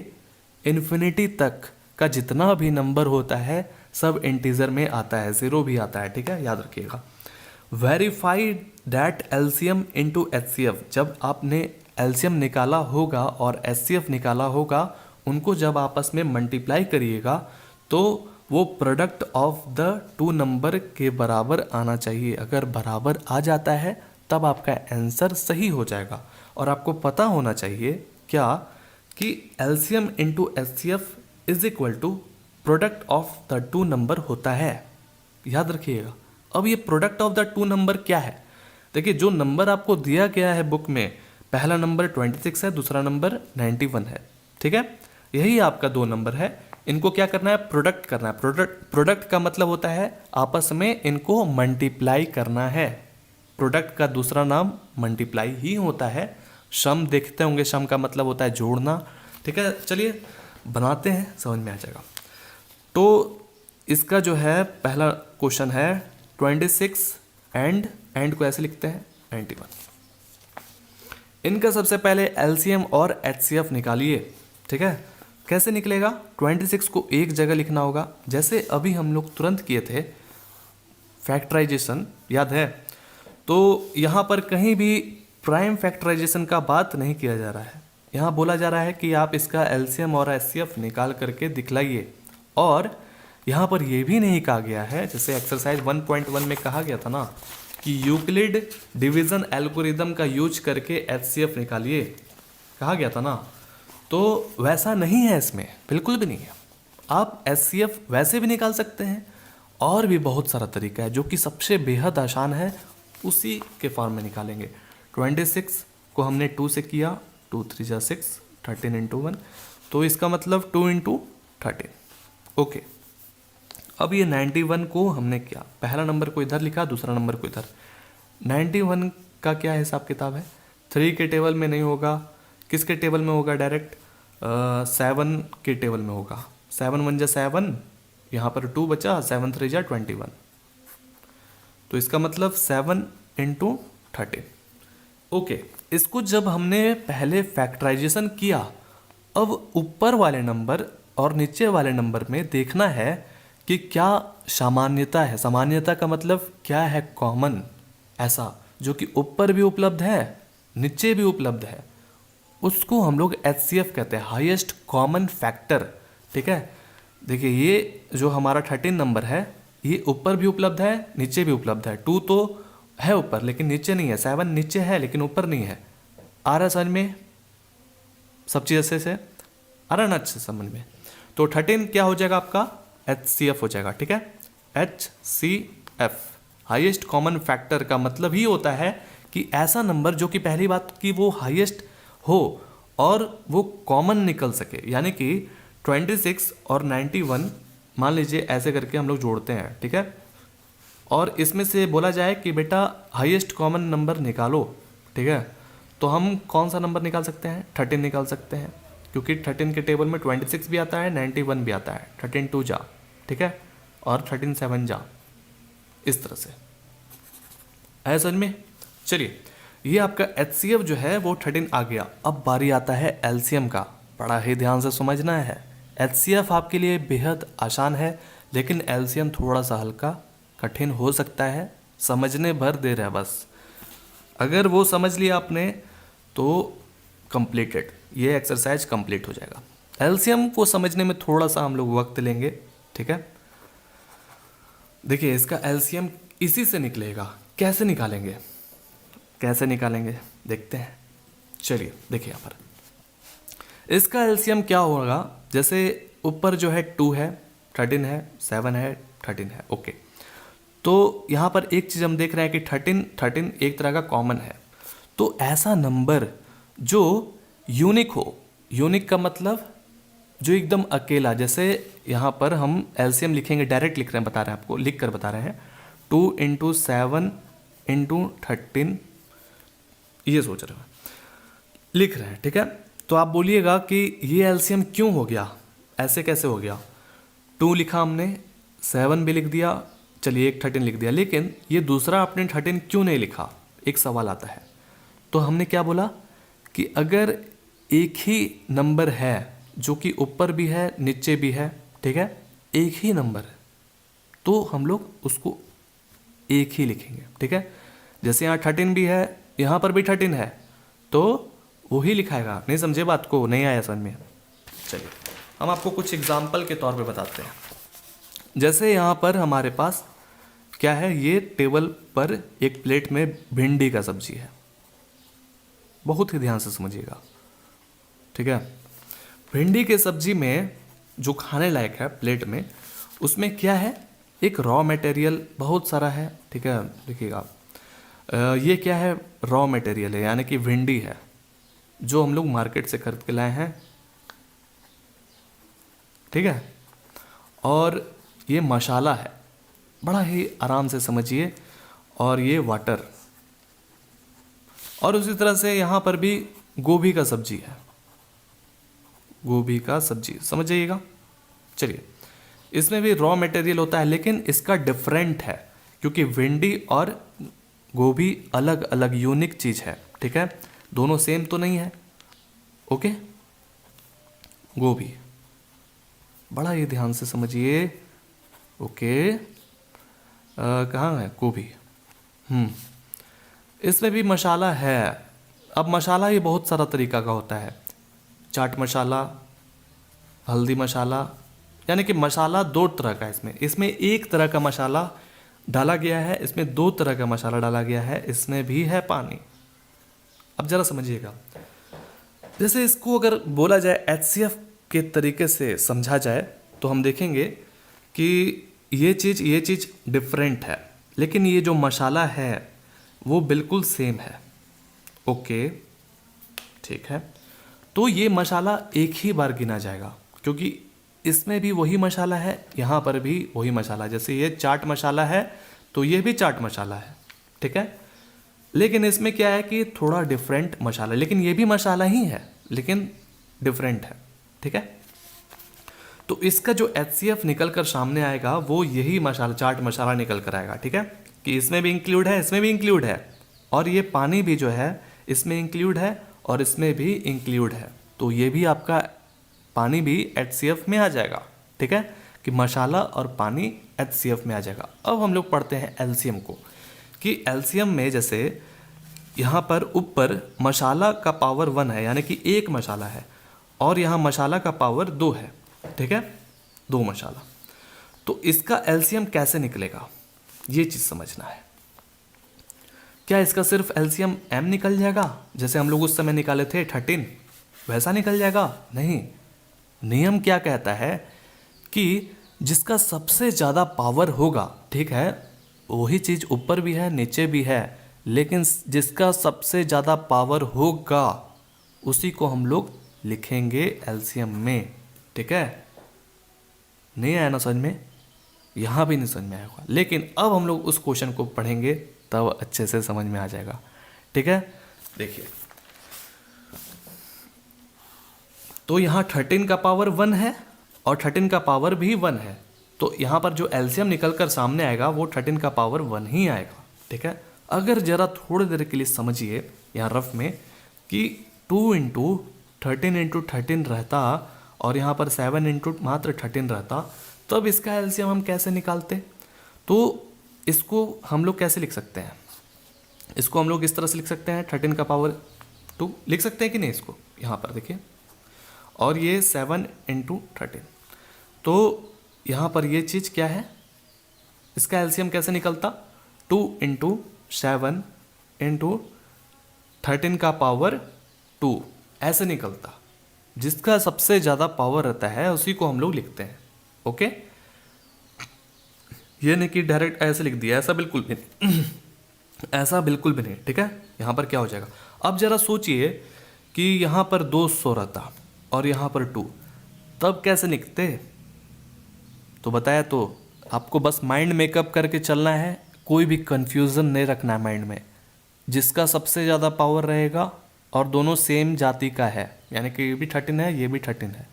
इन्फिनिटी तक का जितना भी नंबर होता है सब इंटीजर में आता है, ज़ीरो भी आता है। ठीक है, याद रखिएगा। Verified that LCM into HCF, जब आपने एलसीएम निकाला होगा और एचसीएफ निकाला होगा, उनको जब आपस में मल्टीप्लाई करिएगा तो वो product of the two number के बराबर आना चाहिए। अगर बराबर आ जाता है तब आपका आंसर सही हो जाएगा। और आपको पता होना चाहिए क्या कि LCM into HCF is equal to product of the two number होता है, याद रखिएगा। अब ये product of the two number क्या है, देखिए जो नंबर आपको दिया गया है बुक में, पहला नंबर 26 है, दूसरा नंबर 91 है। ठीक है, यही आपका दो नंबर है, इनको क्या करना है, प्रोडक्ट करना है। प्रोडक्ट का मतलब होता है आपस में इनको मल्टीप्लाई करना है। प्रोडक्ट का दूसरा नाम मल्टीप्लाई ही होता है। सम देखते होंगे, सम का मतलब होता है जोड़ना। ठीक है, चलिए बनाते हैं, समझ में आ जाएगा। तो इसका जो है पहला क्वेश्चन है 26 एंड को ऐसे लिखते हैं 91। इनका सबसे पहले एलसीएम और एचसीएफ निकालिए। ठीक है, कैसे निकलेगा, 26 को एक जगह लिखना होगा, जैसे अभी हम लोग तुरंत किए थे फैक्टराइजेशन, याद है। तो यहाँ पर कहीं भी प्राइम फैक्टराइजेशन का बात नहीं किया जा रहा है, यहाँ बोला जा रहा है कि आप इसका एलसीएम और एचसीएफ निकाल करके दिखलाइए। और यहाँ पर यह भी नहीं कहा गया है, जैसे एक्सरसाइज 1.1 में कहा गया था ना कि यूक्लिड डिवीजन एल्गोरिदम का यूज करके एचसीएफ निकालिए, कहा गया था ना। तो वैसा नहीं है, इसमें बिल्कुल भी नहीं है। आप एचसीएफ वैसे भी निकाल सकते हैं, और भी बहुत सारा तरीका है जो कि सबसे बेहद आसान है, उसी के फॉर्म में निकालेंगे। 26 को हमने 2 से किया, 2 3 जा 6, 13 इंटू 1, तो इसका मतलब 2 इंटू 13। ओके, अब ये 91 को हमने किया, पहला नंबर को इधर लिखा, दूसरा नंबर को इधर। 91 का क्या हिसाब किताब है, 3 के टेबल में नहीं होगा, किसके टेबल में होगा, डायरेक्ट 7 के टेबल में होगा। 7 1 जा 7, यहाँ पर 2 बचा, 7 3 जा 21, तो इसका मतलब 7 इंटू 13। ओके, इसको जब हमने पहले फैक्टराइजेशन किया, अब ऊपर वाले नंबर और नीचे वाले नंबर में देखना है कि क्या सामान्यता है। सामान्यता का मतलब क्या है, कॉमन, ऐसा जो कि ऊपर भी उपलब्ध है नीचे भी उपलब्ध है, उसको हम लोग एचसीएफ कहते हैं, हाईएस्ट कॉमन फैक्टर। ठीक है, देखिए ये जो हमारा 13 नंबर है, ये ऊपर भी उपलब्ध है नीचे भी उपलब्ध है। 2 तो है ऊपर लेकिन नीचे नहीं है, 7 नीचे है लेकिन ऊपर नहीं है। आ रहा समझ में, सब चीज़ अच्छे से आ रहा ना, अच्छे समझ में। तो 13 क्या हो जाएगा आपका, एचसीएफ हो जाएगा। ठीक है, एचसीएफ हाईएस्ट कॉमन फैक्टर का मतलब ही होता है कि ऐसा नंबर जो कि पहली बात कि वो हाईएस्ट हो और वो कॉमन निकल सके। यानी कि 26 और 91 मान लीजिए ऐसे करके हम लोग जोड़ते हैं। ठीक है, और इसमें से बोला जाए कि बेटा हाईएस्ट कॉमन नंबर निकालो, ठीक है। तो हम कौन सा नंबर निकाल सकते हैं, 13 निकाल सकते हैं, क्योंकि 13 के टेबल में 26 भी आता है, 91 भी आता है। 13 2 जा, ठीक है, और 13 7 जा, इस तरह से है समझ में। चलिए, ये आपका HCF जो है वो 13 आ गया। अब बारी आता है LCM का, बड़ा ही ध्यान से समझना है। HCF आपके लिए बेहद आसान है, लेकिन LCM थोड़ा सा हल्का कठिन हो सकता है, समझने भर दे रहा है बस। अगर वो समझ लिया आपने तो कंप्लीटेड, ये एक्सरसाइज कंप्लीट हो जाएगा। LCM को समझने में थोड़ा सा हम लोग वक्त लेंगे, ठीक है। देखिए, इसका LCM इसी से निकलेगा। कैसे निकालेंगे, कैसे निकालेंगे देखते हैं। चलिए देखिए, यहाँ पर इसका LCM क्या होगा। जैसे ऊपर जो है 2 है, 13 है, 7 है, 13 है, ओके। तो यहाँ पर एक चीज़ हम देख रहे हैं कि 13 एक तरह का कॉमन है। तो ऐसा नंबर जो यूनिक हो, यूनिक का मतलब जो एकदम अकेला, जैसे यहाँ पर हम LCM लिखेंगे, डायरेक्ट लिख रहे हैं, बता रहे हैं आपको, लिख कर बता रहे हैं। 2 × 7 × 13, ये सोच रहे हैं, लिख रहे हैं, ठीक है। तो आप बोलिएगा कि ये LCM क्यों हो गया, ऐसे कैसे हो गया। 2 लिखा हमने, 7 भी लिख दिया, चलिए एक 13 लिख दिया, लेकिन ये दूसरा आपने 13 क्यों नहीं लिखा, एक सवाल आता है। तो हमने क्या बोला कि अगर एक ही नंबर है जो कि ऊपर भी है नीचे भी है, ठीक है, एक ही नंबर है, तो हम लोग उसको एक ही लिखेंगे, ठीक है। जैसे यहाँ 13 भी है, यहाँ पर भी 13 है, तो वही लिखाएगा। नहीं समझे बात को, नहीं आया समझ में। चलिए हम आपको कुछ एग्जाम्पल के तौर पे बताते हैं। जैसे यहाँ पर हमारे पास क्या है, ये टेबल पर एक प्लेट में भिंडी का सब्जी है, बहुत ही ध्यान से समझिएगा, ठीक है। भिंडी के सब्जी में जो खाने लायक है प्लेट में, उसमें क्या है, एक रॉ मटेरियल बहुत सारा है, ठीक है। देखिएगा, ये क्या है, रॉ मटेरियल है, यानी कि भिंडी है जो हम लोग मार्केट से खरीद के लाए हैं, ठीक है। और ये मसाला है, बड़ा ही आराम से समझिए, और ये वाटर, और उसी तरह से यहाँ पर भी गोभी का सब्जी है, गोभी का सब्जी, समझ जाइएगा। चलिए, इसमें भी रॉ मटेरियल होता है, लेकिन इसका डिफरेंट है, क्योंकि भिंडी और गोभी अलग अलग यूनिक चीज़ है, ठीक है, दोनों सेम तो नहीं है, ओके। गोभी, बड़ा ही ध्यान से समझिए, ओके। कहाँ है गोभी, इसमें भी मसाला है। अब मसाला ये बहुत सारा तरीका का होता है, चाट मसाला, हल्दी मसाला, यानी कि मसाला 2 तरह का है। इसमें एक तरह का मसाला डाला गया है, इसमें 2 तरह का मसाला डाला गया है, इसमें भी है पानी। अब ज़रा समझिएगा, जैसे इसको अगर बोला जाए HCF के तरीके से समझा जाए, तो हम देखेंगे कि ये चीज़ डिफरेंट है, लेकिन ये जो मसाला है वो बिल्कुल सेम है, ओके, ठीक है। तो ये मसाला एक ही बार गिना जाएगा, क्योंकि इसमें भी वही मसाला है, यहाँ पर भी वही मसाला। जैसे ये चाट मसाला है, तो ये भी चाट मसाला है, ठीक है। लेकिन इसमें क्या है कि थोड़ा डिफरेंट मसाला, लेकिन ये भी मसाला ही है, लेकिन डिफरेंट है, ठीक है। तो इसका जो HCF निकल कर सामने आएगा वो यही मसाला, चाट मसाला निकल कर आएगा, ठीक है, कि इसमें भी इंक्लूड है, इसमें भी इंक्लूड है, और ये पानी भी जो है इसमें इंक्लूड है, और इसमें भी इंक्लूड है। तो ये भी आपका पानी भी HCF में आ जाएगा, ठीक है, कि मसाला और पानी HCF में आ जाएगा। अब हम लोग पढ़ते हैं LCM को, कि LCM में जैसे यहाँ पर ऊपर मसाला का पावर 1 है, यानी कि 1 मसाला है, और यहाँ मसाला का पावर 2 है, ठीक है, 2 मसाला। तो इसका LCM कैसे निकलेगा, ये चीज़ समझना है। क्या इसका सिर्फ LCM M निकल जाएगा, जैसे हम लोग उस समय निकाले थे 13, वैसा निकल जाएगा? नहीं, नियम क्या कहता है कि जिसका सबसे ज़्यादा पावर होगा, ठीक है, वही चीज़ ऊपर भी है नीचे भी है, लेकिन जिसका सबसे ज़्यादा पावर होगा उसी को हम लोग लिखेंगे LCM में, ठीक है। नहीं आया ना समझ में, यहाँ भी नहीं समझ में आएगा, लेकिन अब हम लोग उस क्वेश्चन को पढ़ेंगे तब अच्छे से समझ में आ जाएगा, ठीक है। देखिए, तो यहाँ 13 का पावर 1 है और 13 का पावर भी 1 है, तो यहाँ पर जो एलसीएम निकल कर सामने आएगा वो 13 का पावर 1 ही आएगा। ठीक है, अगर जरा थोड़ी देर के लिए समझिए यहाँ रफ में कि 2 इंटू 13 रहता और यहाँ पर 7 इंटू मात्र 13 रहता, तब इसका एलसीएम हम कैसे निकालते? तो इसको हम लोग कैसे लिख सकते हैं? इसको हम लोग इस तरह से लिख सकते हैं, 13 का पावर 2 लिख सकते हैं कि नहीं इसको, यहाँ पर देखिए, और ये 7 इंटू 13, तो यहाँ पर ये चीज़ क्या है, इसका एलसीएम कैसे निकलता? 2 इंटू 7 इंटू 13 का पावर 2 ऐसे निकलता। जिसका सबसे ज़्यादा पावर रहता है उसी को हम लोग लिखते हैं। ओके, ये नहीं कि डायरेक्ट ऐसे लिख दिया, ऐसा बिल्कुल भी नहीं ऐसा बिल्कुल भी नहीं। ठीक है, यहाँ पर क्या हो जाएगा, अब जरा सोचिए कि यहाँ पर 200 रहता और यहाँ पर 2, तब कैसे लिखते? तो बताया तो आपको बस माइंड मेकअप करके चलना है, कोई भी कंफ्यूजन नहीं रखना है माइंड में। जिसका सबसे ज़्यादा पावर रहेगा और दोनों सेम जाति का है, यानी कि ये भी 13 है ये भी 13 है,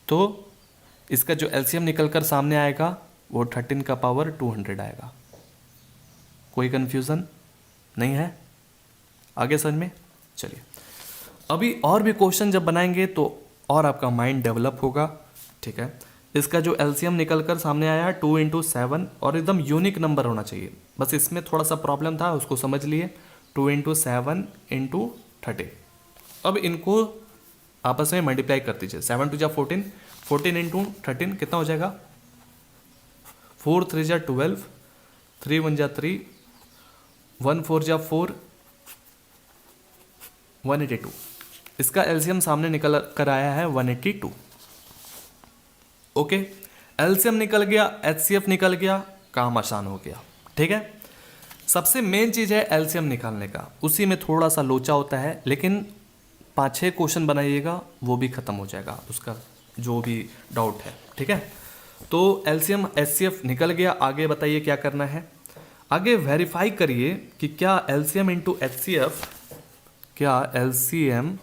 तो इसका जो एलसीएम निकल कर सामने आएगा वो 13 का पावर 200 आएगा। कोई कंफ्यूजन नहीं है? आगे समझ में? चलिए, अभी और भी क्वेश्चन जब बनाएंगे तो और आपका माइंड डेवलप होगा। ठीक है, इसका जो एलसीएम निकल कर सामने आया 2 इंटू 7 और एकदम यूनिक नंबर होना चाहिए, बस इसमें थोड़ा सा प्रॉब्लम था, उसको समझ लिए। 2 इंटू 7 इंटू 13, अब इनको आपस में मल्टीप्लाई कर दीजिए। 7 टू जा 14, 14 इंटू 13 कितना हो जाएगा? 4 3 जा 12, 3 1 जा 3, 1 4 जा 4, 182। इसका एलसीएम सामने निकल कर आया है 182। ओके, एलसीएम निकल गया, एचसीएफ निकल गया, काम आसान हो गया। ठीक है, सबसे मेन चीज है एलसीएम निकालने का, उसी में थोड़ा सा लोचा होता है, लेकिन 5-6 क्वेश्चन बनाइएगा वो भी खत्म हो जाएगा उसका जो भी डाउट है। ठीक है, तो एलसीएम एचसीएफ निकल गया, आगे बताइए क्या करना है? आगे वेरीफाई करिए कि क्या एलसीएम इंटू एचसीएफ, क्या LCM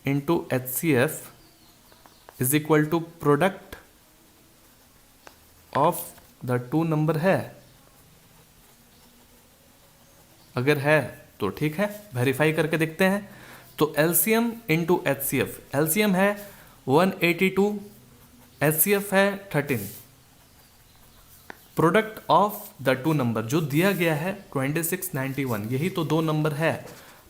into HCF is equal to product of the two number है। अगर है तो ठीक है, वेरीफाई करके देखते हैं। तो एलसीएम इंटू एचसीएफ, एलसीएम है 182, एचसीएफ है 13, product of the two number जो दिया गया है 26 91, यही तो दो नंबर है,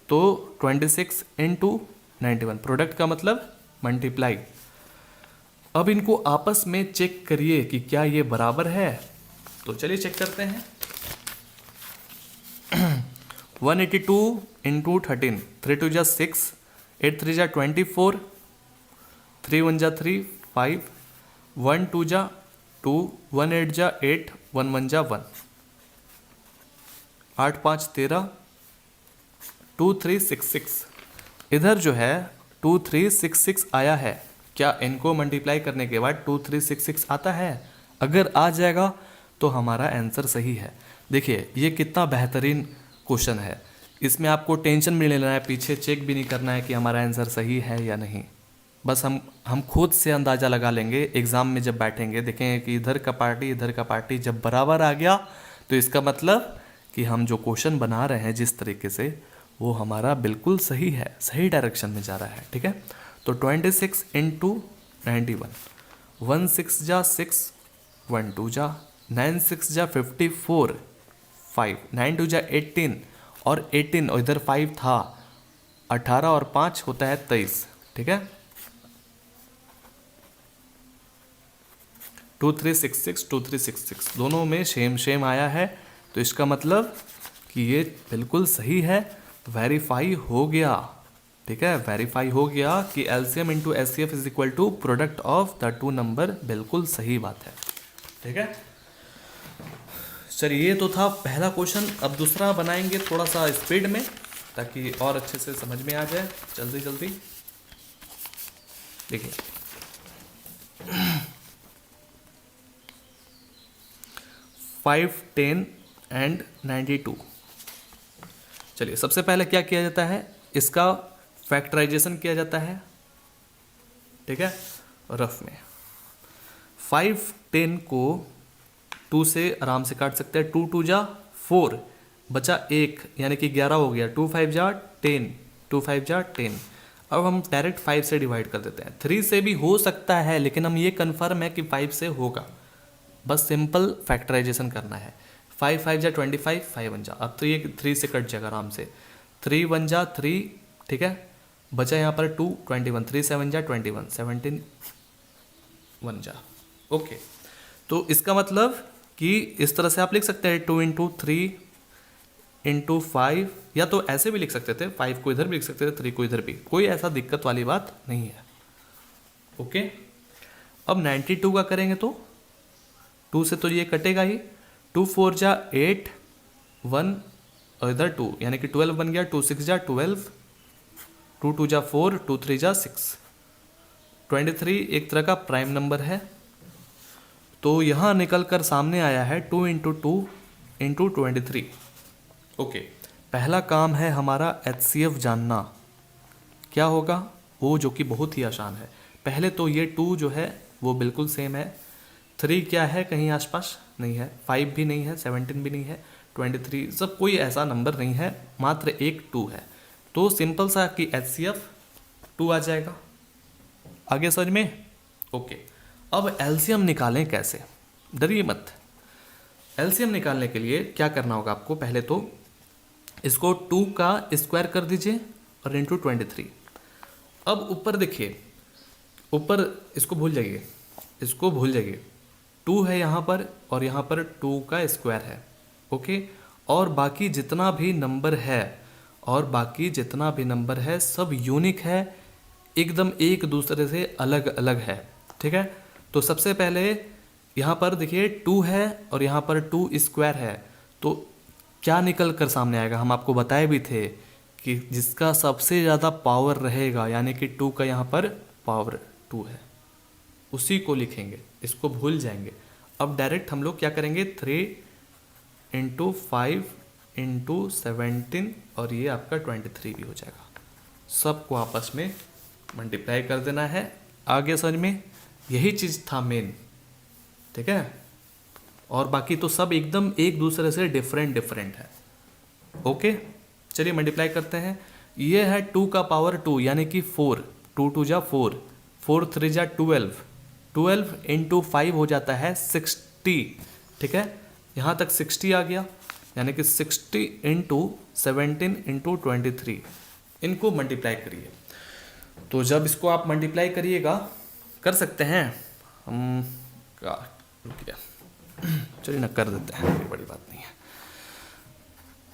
तो 26 इंटू 91, प्रोडक्ट का मतलब मल्टीप्लाई। अब इनको आपस में चेक करिए कि क्या ये बराबर है, तो चलिए चेक करते हैं। 182 इंटू 13, 3 2 जा 6, 8 3 जा 24, 3 1 जा 3 5, 1 2 जा 2, 1 8 जा 8, 1 1 जा 1, 8 5 13, 2 3 6 6। इधर जो है 2 3 6 6 आया है, क्या इनको मल्टीप्लाई करने के बाद 2 3 6 6 आता है? अगर आ जाएगा तो हमारा आंसर सही है। देखिए ये कितना बेहतरीन क्वेश्चन है, इसमें आपको टेंशन भी नहीं लेना है, पीछे चेक भी नहीं करना है कि हमारा आंसर सही है या नहीं। बस हम खुद से अंदाज़ा लगा लेंगे, एग्ज़ाम में जब बैठेंगे देखेंगे कि इधर का पार्टी इधर का पार्टी जब बराबर आ गया तो इसका मतलब कि हम जो क्वेश्चन बना रहे हैं जिस तरीके से वो हमारा बिल्कुल सही है, सही डायरेक्शन में जा रहा है। ठीक है, तो 26 इंटू 91, 1 6 जा 6, 1 2 जा 9 6 जा 54, 5 9 2 जा 18 और 18 और इधर 5 था, 18 और 5 होता है 23। ठीक है, 2 3 6 6 2 3 6 6 दोनों में सेम आया है, तो इसका मतलब कि ये बिल्कुल सही है, वेरीफाई हो गया। ठीक है, वेरीफाई हो गया कि LCM into HCF is equal to product of the two number, बिल्कुल सही बात है। ठीक है, चलिए ये तो था पहला क्वेश्चन। अब दूसरा बनाएंगे थोड़ा सा स्पीड में ताकि और अच्छे से समझ में आ जाए, जल्दी जल्दी देखिए। 5 10 एंड 92, चलिए सबसे पहले क्या किया जाता है, इसका फैक्टराइजेशन किया जाता है, ठीक है, रफ में। 5 10 को 2 से आराम से काट सकते हैं, 2 2 जा 4, बचा 1 यानी कि 11 हो गया, 2 5 जा 10, 2 5 जा 10। अब हम डायरेक्ट 5 से डिवाइड कर देते हैं। 3 से भी हो सकता है लेकिन हम ये कन्फर्म है कि 5 से होगा, बस सिंपल फैक्टराइजेशन करना है। 5 5 जा 25, 5 1 जा, अब तो ये 3 से कट जाएगा आराम से, 3 1 जा 3, ठीक है, बचा यहाँ पर 2 21, 3 7 जा 21, 17 1 जा, ओके। तो इसका मतलब कि इस तरह से आप लिख सकते हैं 2 इंटू 3 इंटू 5, या तो ऐसे भी लिख सकते थे, 5 को इधर भी लिख सकते थे, 3 को इधर भी, कोई ऐसा दिक्कत वाली बात नहीं है, ओके। अब 92 का करेंगे तो 2 से तो ये कटेगा ही, 2 4 जा 8, 1 और इधर 2 यानी कि 12 बन गया, 2 6 जा 12, 2 2 जा 4, 2 3 जा 6। 23 एक तरह का प्राइम नंबर है, तो यहाँ निकल कर सामने आया है 2 इंटू 2 इंटू 23, ओके। पहला काम है हमारा HCF जानना, क्या होगा वो, जो कि बहुत ही आसान है। पहले तो ये 2 जो है वो बिल्कुल सेम है, 3 क्या है कहीं आसपास नहीं है, 5 भी नहीं है, 17 भी नहीं है, 23 सब कोई ऐसा नंबर नहीं है, मात्र एक 2 है। तो सिंपल सा कि HCF 2 आ जाएगा। आगे समझ में, ओके। अब LCM निकालें कैसे, डरिए मत। LCM निकालने के लिए क्या करना होगा आपको, पहले तो इसको 2 का स्क्वायर कर दीजिए और इंटू 23। अब ऊपर देखिए, ऊपर इसको भूल जाइए, इसको भूल जाइए, 2 है यहाँ पर और यहाँ पर 2 का स्क्वायर है, ओके। और बाकी जितना भी नंबर है, और बाकी जितना भी नंबर है सब यूनिक है, एकदम एक दूसरे से अलग अलग है, ठीक है। तो सबसे पहले यहाँ पर देखिए 2 है और यहाँ पर 2 स्क्वायर है, तो क्या निकल कर सामने आएगा, हम आपको बताए भी थे कि जिसका सबसे ज़्यादा पावर रहेगा, यानी कि 2 का यहाँ पर पावर 2 है, उसी को लिखेंगे, इसको भूल जाएंगे। अब डायरेक्ट हम लोग क्या करेंगे, 3 इंटू 5 इंटू 17 और ये आपका 23 भी हो जाएगा। सबको आपस में मल्टीप्लाई कर देना है। आगे समझ में, यही चीज़ था मेन, ठीक है। और बाकी तो सब एकदम एक दूसरे से डिफरेंट है, ओके। चलिए मल्टीप्लाई करते हैं। ये है 2 का पावर 2 यानी कि 4, 2 2 जा 4, 4 3 जा 12, 12 इंटू 5 हो जाता है 60, ठीक है। यहाँ तक 60 आ गया, यानी कि 60 इंटू 17 इंटू 23, इनको मल्टीप्लाई करिए। तो जब इसको आप मल्टीप्लाई करिएगा, कर सकते हैं हम का, चलिए ना कर देते हैं, कोई बड़ी बात नहीं है,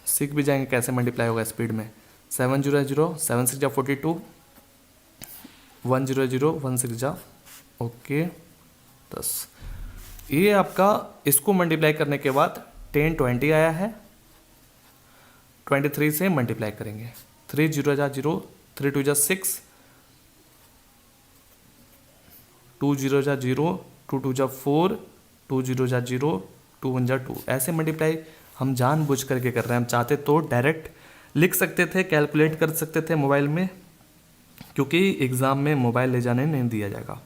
सीख भी जाएंगे कैसे मल्टीप्लाई होगा स्पीड में। 7 0 0, 7 6 जा 42, 1 0 0, 1 6 जा, ओके 10। ये आपका इसको मल्टीप्लाई करने के बाद 10 20 आया है, 23 से मल्टीप्लाई करेंगे, 3 0 जा 0, 3 2 जा 6, 2 0 जा 0, 2 2 जा 4, 2 0 जा 0, 2 1 जा 2, ऐसे मल्टीप्लाई हम जानबूझ करके कर रहे हैं। हम चाहते तो डायरेक्ट लिख सकते थे, कैलकुलेट कर सकते थे मोबाइल में, क्योंकि एग्ज़ाम में मोबाइल ले जाने नहीं दिया जाएगा,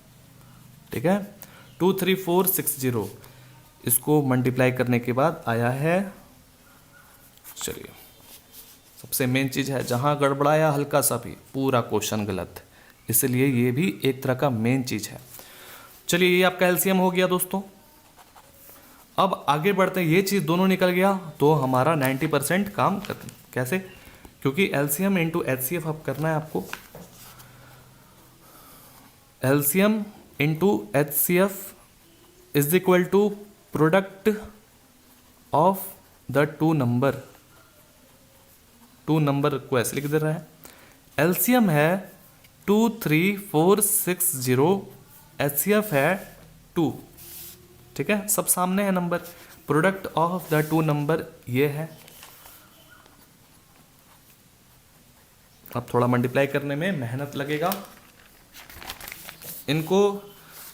ठीक है। 2 3 4 6 0, इसको मल्टीप्लाई करने के बाद आया है, चलिए सबसे मेन चीज़ है, जहाँ गड़बड़ाया हल्का सा भी पूरा क्वेश्चन गलत, इसलिए ये भी एक तरह का मेन चीज़ है। चलिए ये आपका एलसीएम हो गया दोस्तों। अब आगे बढ़ते हैं, ये चीज़ दोनों निकल गया तो हमारा 90% काम खत्म। कैसे? क्योंकि एलसीएम इंटू एचसीएफ अब करना है आपको। LCM into HCF is equal to product of the two number को ऐसे लिख दे रहा है। एलसीएम है 2 3 4 6 0, एचसीएफ है 2, ठीक है, सब सामने है number. Product of the two number ये है। अब थोड़ा मल्टीप्लाई करने में मेहनत लगेगा, इनको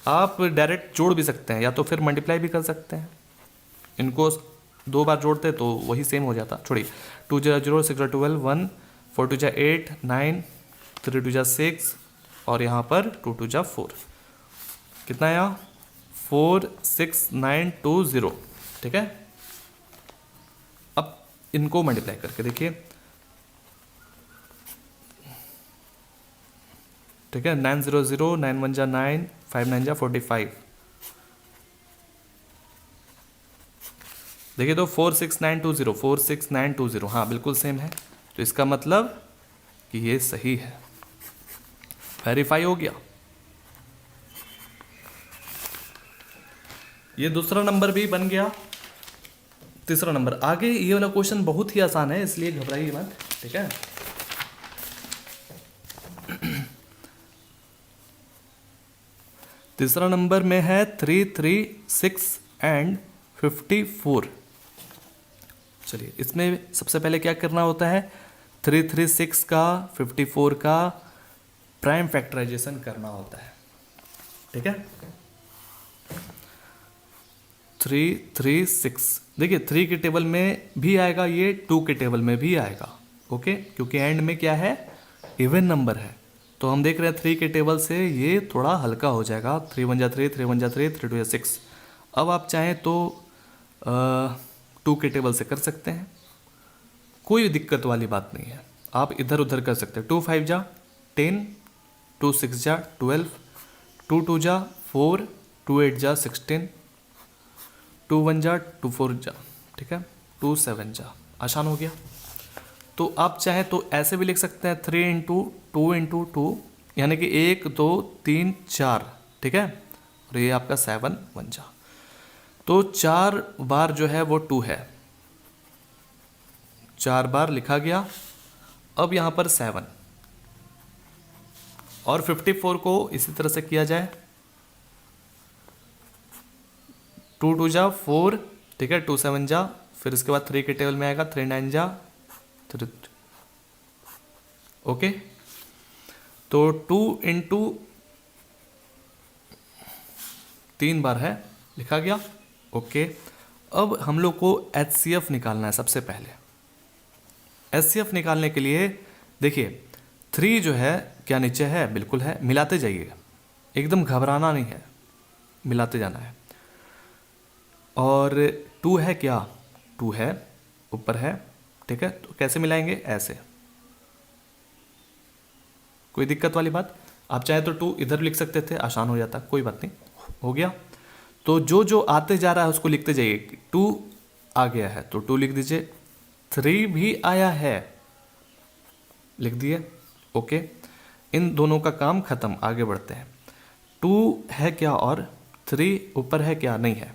आप डायरेक्ट जोड़ भी सकते हैं या तो फिर मल्टीप्लाई भी कर सकते हैं। इनको 2 बार जोड़ते तो वही सेम हो जाता, छोड़िए। 2 जा 0, 6 जा 12, 1, 4 2 जा 8, 9, 3 2 जा 6 और यहाँ पर 2 2 जा 4, कितना आया 4 6 9 2 0, ठीक है। अब इनको मल्टीप्लाई करके देखिए, ठीक है। 9 0 0, 9 1 जा 9, 5 9 जा 45, देखिए तो 4 6 9 2 0, 4 6 9 2 0, हाँ बिल्कुल सेम है। तो इसका मतलब कि ये सही है, वेरीफाई हो गया। ये दूसरा नंबर भी बन गया। तीसरा नंबर, आगे ये वाला क्वेश्चन बहुत ही आसान है, इसलिए घबराइए मत, ठीक है। तीसरा नंबर में है 3 3 6 एंड 54। चलिए इसमें सबसे पहले क्या करना होता है, 3 3 6 का 54 का प्राइम फैक्टराइजेशन करना होता है, ठीक है। 3 3 6, देखिए 3 के टेबल में भी आएगा, ये 2 के टेबल में भी आएगा, ओके, क्योंकि एंड में क्या है, इवन नंबर है। तो हम देख रहे हैं 3 के टेबल से ये थोड़ा हल्का हो जाएगा, 3 1 जा 3, 3 1 जा 3, 3 2 जा 6। अब आप चाहें तो 2 के टेबल से कर सकते हैं, कोई दिक्कत वाली बात नहीं है, आप इधर उधर कर सकते हैं। 2 5 जा 10, 2 6 जा 12, 2 2 जा 4, 2 8 जा 16, 2 1 जा 2 4 जा, ठीक है, 2 7 जा, आसान हो गया। तो आप चाहे तो ऐसे भी लिख सकते हैं 3 इंटू 2 इंटू 2, यानी कि 1 2 3 4, ठीक है, और ये आपका 7 1 जा। तो 4 बार जो है वो 2 है, 4 बार लिखा गया। अब यहाँ पर 7 और 54 को इसी तरह से किया जाए, 2 2 जा 4, ठीक है, 2 7 जा, फिर इसके बाद 3 के टेबल में आएगा, 3 9 जा 3, ओके। तो 2 इंटू 3 बार है, लिखा गया, ओके। अब हम लोग को HCF निकालना है। सबसे पहले HCF निकालने के लिए देखिए 3 जो है क्या नीचे है, बिल्कुल है, मिलाते जाइए, एकदम घबराना नहीं है, मिलाते जाना है। और 2 है क्या, 2 है ऊपर है, ठीक है, तो कैसे मिलाएंगे, ऐसे, कोई दिक्कत वाली बात, आप चाहे तो 2 इधर लिख सकते थे, आसान हो जाता, कोई बात नहीं, हो गया। तो जो जो आते जा रहा है उसको लिखते जाइए। 2 आ गया है तो 2 लिख दीजिए, 3 भी आया है, लिख दिए, ओके। इन दोनों का काम खत्म, आगे बढ़ते हैं। 2 है क्या और 3 ऊपर है क्या, नहीं है,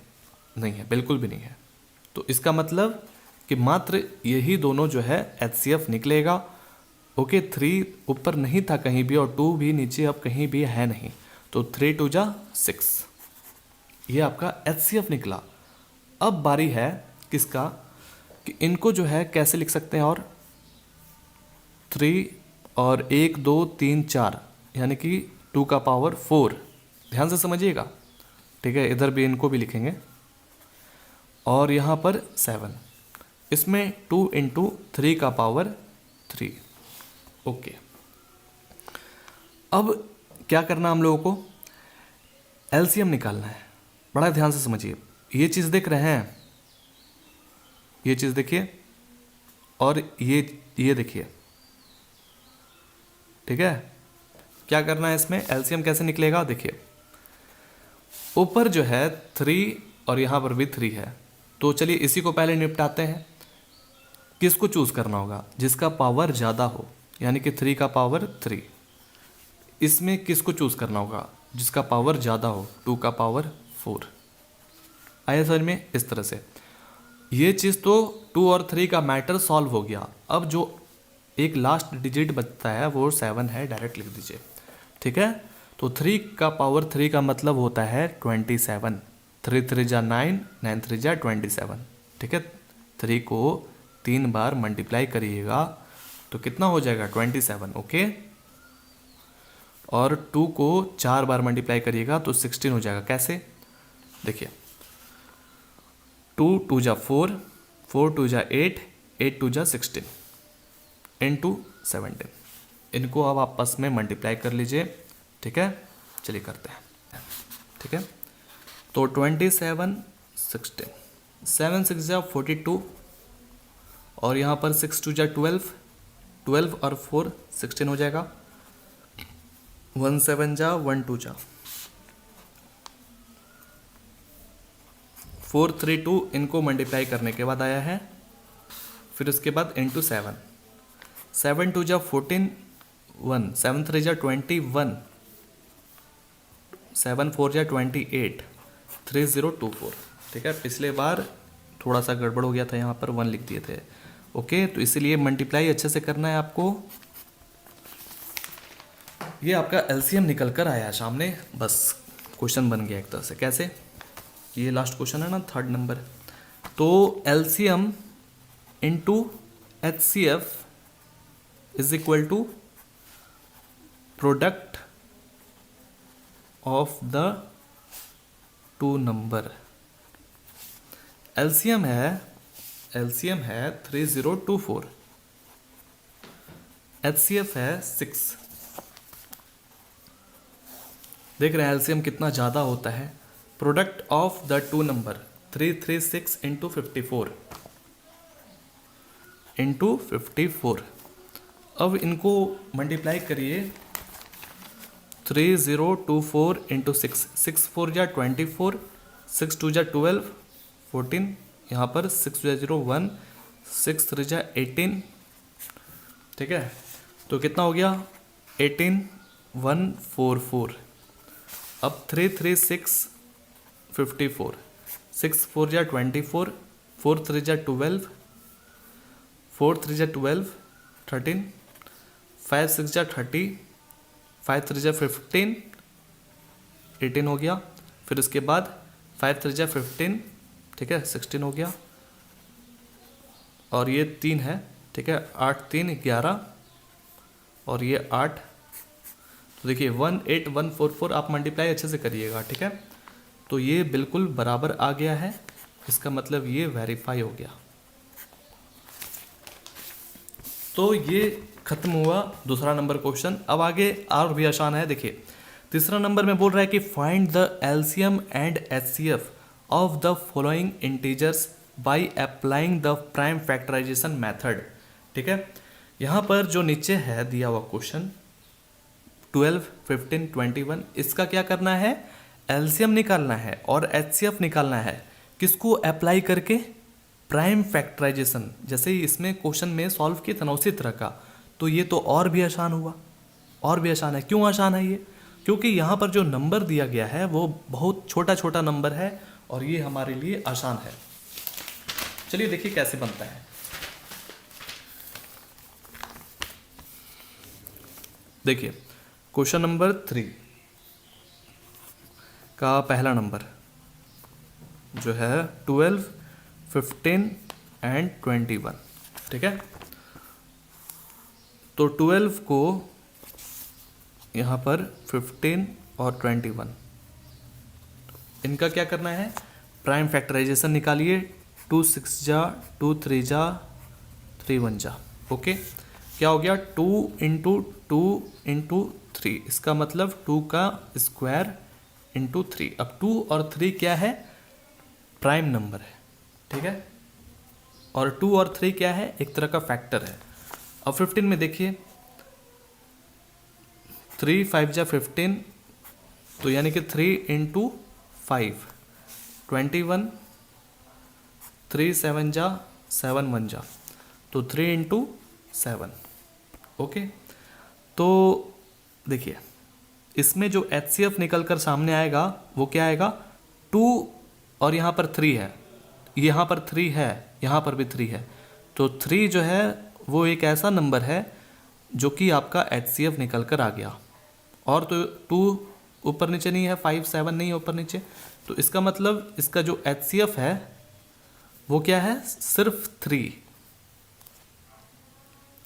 नहीं है, बिल्कुल भी नहीं है। तो इसका मतलब कि मात्र यही दोनों जो है HCF निकलेगा, ओके। 3 ऊपर नहीं था कहीं भी और 2 भी नीचे अब कहीं भी है नहीं, तो 3 2 जा 6, ये आपका HCF निकला। अब बारी है किसका, कि इनको जो है कैसे लिख सकते हैं, और 3 और 1 2 3 4, यानी कि 2 का पावर 4, ध्यान से समझिएगा, ठीक है। इधर भी इनको भी लिखेंगे, और यहाँ पर 7, इसमें 2 इंटू 3 का पावर 3, ओके। अब क्या करना हम लोगों को, LCM निकालना है, बड़ा ध्यान से समझिए। ये चीज़ देख रहे हैं, ये चीज़ देखिए, और ये देखिए, ठीक है। क्या करना है इसमें, LCM कैसे निकलेगा, देखिए ऊपर जो है 3 और यहाँ पर भी 3 है, तो चलिए इसी को पहले निपटाते हैं। किसको चूज करना होगा, जिसका पावर ज़्यादा हो, यानी कि 3 का पावर 3। इसमें किसको चूज करना होगा, जिसका पावर ज़्यादा हो, 2 का पावर 4। आया समझ में, इस तरह से ये चीज़ तो 2 और 3 का मैटर सॉल्व हो गया। अब जो एक लास्ट डिजिट बचता है वो 7 है, डायरेक्ट लिख दीजिए, ठीक है। तो 3 का पावर 3 का मतलब होता है 27, 3 3 जा 9, 9 3 जा 27, ठीक है। 3 को 3 बार मल्टीप्लाई करिएगा तो कितना हो जाएगा, 27, ओके। और 2 को 4 बार मल्टीप्लाई करिएगा तो 16 हो जाएगा। कैसे, देखिए 2 2 जा 4, 4 2 जा 8, 8 2 जा 16 इंटू 17। इनको अब आपस में मल्टीप्लाई कर लीजिए, ठीक है। चलिए करते हैं, ठीक है। तो 27 16, 7 6 जा 42 और यहाँ पर 6 2 जा 12, 12 और 4 16 हो जाएगा। 1 7 जा 1 2 जा 4 3 2, इनको मल्टीप्लाई करने के बाद आया है। फिर उसके बाद इंटू 7, 7 2 जा 14, 1 7 3 जा 21, 7 4 जा 28, 3024, ठीक है। पिछले बार थोड़ा सा गड़बड़ हो गया था, यहाँ पर 1 लिख दिए थे, ओके। तो इसीलिए मल्टीप्लाई अच्छे से करना है आपको। ये आपका एलसीएम निकल कर आया सामने, बस क्वेश्चन बन गया एक तरह से। कैसे? ये लास्ट क्वेश्चन है ना, 3rd नंबर। तो LCM into HCF is equal to product of the two number. LCM है 3024, एचसीएफ है 6। देख रहे हैं एलसीएम कितना ज़्यादा होता है। Product of the two number 336 into 54 into 54। अब इनको मल्टीप्लाई करिए, 3024 इंटू 6, 6 4 जा 24, 6 2 जा 12, 14, यहाँ पर 6 जा 0 1, 6 3 जा 18, ठीक है। तो कितना हो गया? 18 144। अब 336 54, 6 4 जा 24, 4 3 जा 12, 4 3 जा 12 13, 5 6 जा 30, 5 3 जा 15, 18 हो गया। फिर उसके बाद 5 3 जा 15, ठीक है, 16 हो गया। और ये 3 है, ठीक है, 8 3 11 और ये 8। तो देखिए 18144, आप मल्टीप्लाई अच्छे से करिएगा, ठीक है। तो ये बिल्कुल बराबर आ गया है, इसका मतलब ये वेरीफाई हो गया। तो ये खत्म हुआ दूसरा नंबर क्वेश्चन। अब आगे और भी आसान है, देखिए। तीसरा नंबर में बोल रहा है कि find the LCM and HCF of the following integers by applying the prime factorization method, ठीक है। यहाँ पर जो नीचे है दिया हुआ क्वेश्चन 12 15 21, इसका क्या करना है? एलसीएम निकालना है और एचसीएफ निकालना है। किसको अप्लाई करके? Prime factorization. जैसे ही इसमें क्वेश्चन में सॉल्व किया था ना, उसी तरह का। तो ये तो और भी आसान हुआ, और भी आसान है। क्यों आसान है ये? क्योंकि यहाँ पर जो नंबर दिया गया है वो बहुत छोटा छोटा नंबर है और ये हमारे लिए आसान है। चलिए देखिए कैसे बनता है। देखिए क्वेश्चन नंबर 3 का पहला नंबर जो है 12 15 एंड 21, ठीक है। तो 12 को यहाँ पर 15 और 21, इनका क्या करना है? प्राइम फैक्टराइजेशन निकालिए। 2 6 जा 2 3 जा 3 1 जा, ओके। क्या हो गया? 2 इंटू 2 इंटू 3, इसका मतलब 2 का स्क्वायर इंटू 3। अब 2 और 3 क्या है? प्राइम नंबर है, ठीक है। और 2 और 3 क्या है? एक तरह का फैक्टर है। अब 15 में देखिए, 3 5 जा 15, तो यानी कि 3 इंटू 5 21, 3 7 जा 7 1 जा, तो 3 इंटू 7, ओके। तो देखिए इसमें जो एचसीएफ निकल कर सामने आएगा वो क्या आएगा? 2 और यहाँ पर 3 है, यहाँ पर 3 है, यहाँ पर भी 3 है। तो 3 जो है वो एक ऐसा नंबर है जो कि आपका एचसीएफ निकल कर आ गया। और तो 2 ऊपर नीचे नहीं है, 5 7 नहीं है ऊपर नीचे। तो इसका मतलब इसका जो एचसीएफ है वो क्या है? सिर्फ 3।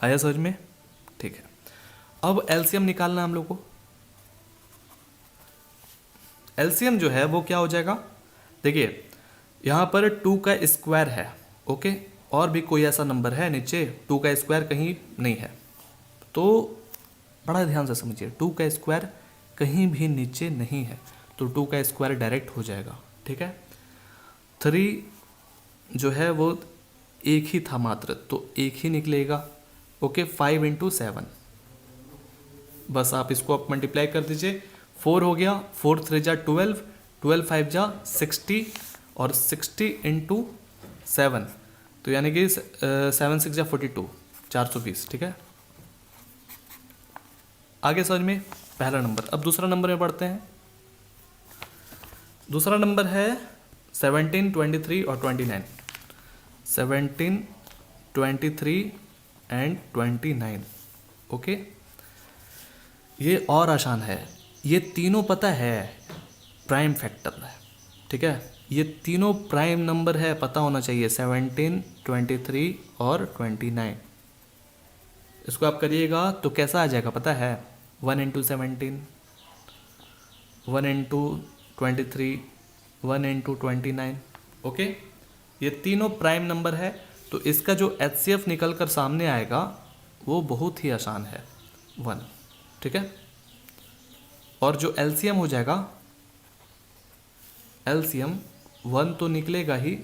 आया समझ में? ठीक है। अब एलसीएम निकालना है हम लोग को। एलसीएम जो है वो क्या हो जाएगा? देखिए यहाँ पर 2 का स्क्वायर है, ओके। और भी कोई ऐसा नंबर है नीचे 2 का स्क्वायर कहीं नहीं है, तो बड़ा ध्यान से समझिए, 2 का स्क्वायर कहीं भी नीचे नहीं है, तो 2 का स्क्वायर डायरेक्ट हो जाएगा, ठीक है। 3 जो है वो एक ही था मात्र, तो एक ही निकलेगा, ओके। 5 इंटू 7, बस आप इसको आप मल्टीप्लाई कर दीजिए, 4 हो गया, 4 3 जा 12, 12 5 जा 60, और 60 इंटू 7, तो यानी कि 7 6 जा 42, 420, ठीक है। आगे समझ में पहला नंबर। अब दूसरा नंबर में पढ़ते हैं। दूसरा नंबर है 17 23 और 29। 17 23 एंड 29, ओके। ये और आसान है, ये तीनों पता है प्राइम फैक्टर है, ठीक है। ये तीनों प्राइम नंबर है, पता होना चाहिए, 17 23 और 29। इसको आप करिएगा तो कैसा आ जाएगा पता है, 1 इंटू 17, 1 इंटू 23, 1 इंटू 29, ओके। ये तीनों प्राइम नंबर है, तो इसका जो HCF निकल कर सामने आएगा वो बहुत ही आसान है, 1, ठीक है। और जो LCM हो जाएगा, LCM 1 तो निकलेगा ही,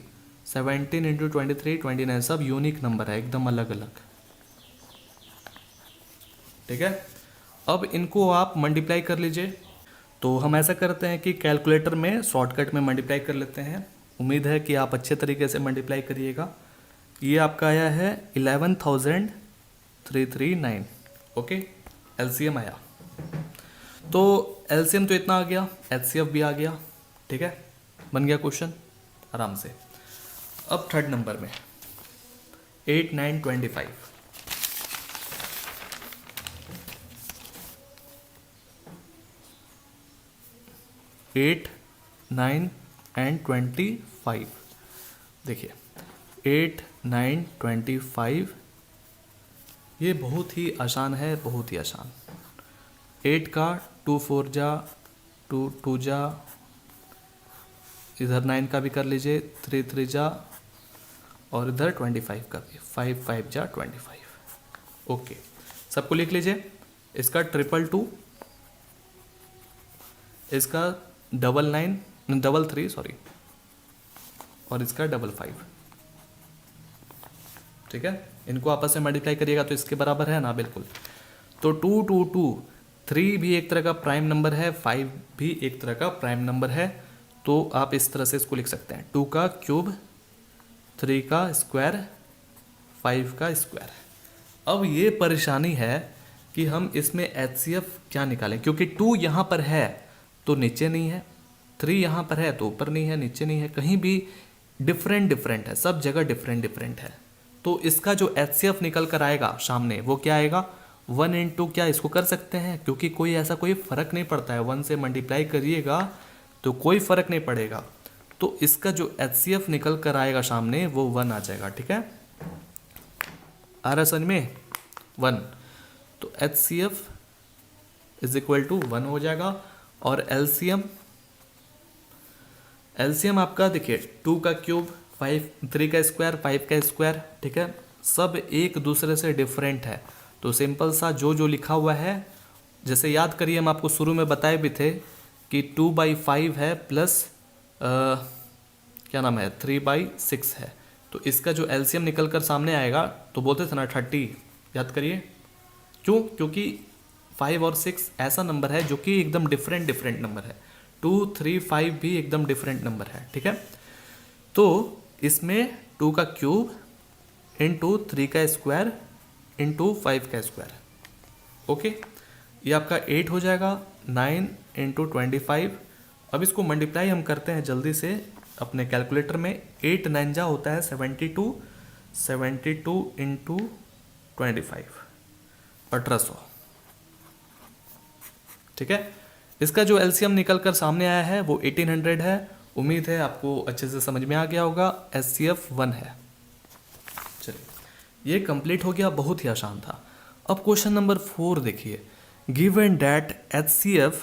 17 इंटू 23 29 सब यूनिक नंबर है, एकदम अलग अलग, ठीक है। अब इनको आप मल्टीप्लाई कर लीजिए। तो हम ऐसा करते हैं कि कैलकुलेटर में शॉर्टकट में मल्टीप्लाई कर लेते हैं। उम्मीद है कि आप अच्छे तरीके से मल्टीप्लाई करिएगा। ये आपका आया है 11,339, ओके। LCM आया, तो LCM तो इतना आ गया, HCF भी आ गया, ठीक है, बन गया क्वेश्चन आराम से। अब थर्ड नंबर में 8 9 25, 8 9 एंड 25। देखिए 8 9 25, ये बहुत ही आसान है, बहुत ही आसान। 8 का 2 4 जा 2 2 जा, इधर 9 का भी कर लीजिए, 3 3 जा, और इधर 25 का भी, 5 5 जा 25, ओके। सबको लिख लीजिए। इसका 222, इसका 3 सॉरी, और इसका 55, ठीक है। इनको आपस में मल्टीप्लाई करिएगा तो इसके बराबर है ना, बिल्कुल। तो 2 2 2, 3 भी एक तरह का प्राइम नंबर है, 5 भी एक तरह का प्राइम नंबर है, तो आप इस तरह से इसको लिख सकते हैं, 2 का क्यूब, 3 का स्क्वायर, 5 का स्क्वायर। अब ये परेशानी है कि हम इसमें HCF क्या निकालें, क्योंकि 2 यहाँ पर है तो नीचे नहीं है, 3 यहाँ पर है तो ऊपर नहीं है, नीचे नहीं है, कहीं भी डिफरेंट डिफरेंट है, सब जगह डिफरेंट डिफरेंट है। तो इसका जो HCF निकल कर आएगा सामने वो क्या आएगा, 1 इंटू, क्या इसको कर सकते हैं, क्योंकि कोई ऐसा कोई फर्क नहीं पड़ता है, 1 से मल्टीप्लाई करिएगा तो कोई फर्क नहीं पड़ेगा, तो इसका जो HCF निकल कर आएगा सामने वो 1 आ जाएगा, ठीक है। आ रहा समझ में, 1, तो HCF इज इक्वल टू 1 हो जाएगा। और LCM आपका देखिए, 2 का क्यूब, 3 का स्क्वायर, 5 का स्क्वायर, ठीक है, सब एक दूसरे से डिफरेंट है, तो सिंपल सा जो लिखा हुआ है, जैसे याद करिए, हम आपको शुरू में बताए भी थे कि 2/5 है प्लस क्या नाम है 3/6 है, तो इसका जो LCM निकल कर सामने आएगा तो बोलते थे ना 30, याद करिए। क्यों, क्योंकि 5 और 6 ऐसा नंबर है जो कि एकदम डिफरेंट नंबर है, 2 3 5 भी एकदम डिफरेंट नंबर है, ठीक है। तो इसमें 2 का क्यूब इंटू 3 का स्क्वायर इंटू 5 का स्क्वायर, ओके, ये आपका 8 हो जाएगा, 9 इंटू 25। अब इसको मल्टीप्लाई हम करते हैं जल्दी से अपने कैलकुलेटर में, 8 9 जा होता है 72, 72 इंटू 25, 1800, ठीक है। इसका जो LCM निकल कर सामने आया है वो 1800 है। उम्मीद है आपको अच्छे से समझ में आ गया होगा, HCF 1 है। चलिए ये कंप्लीट हो गया, बहुत ही आसान था। अब क्वेश्चन नंबर 4 देखिए, given that HCF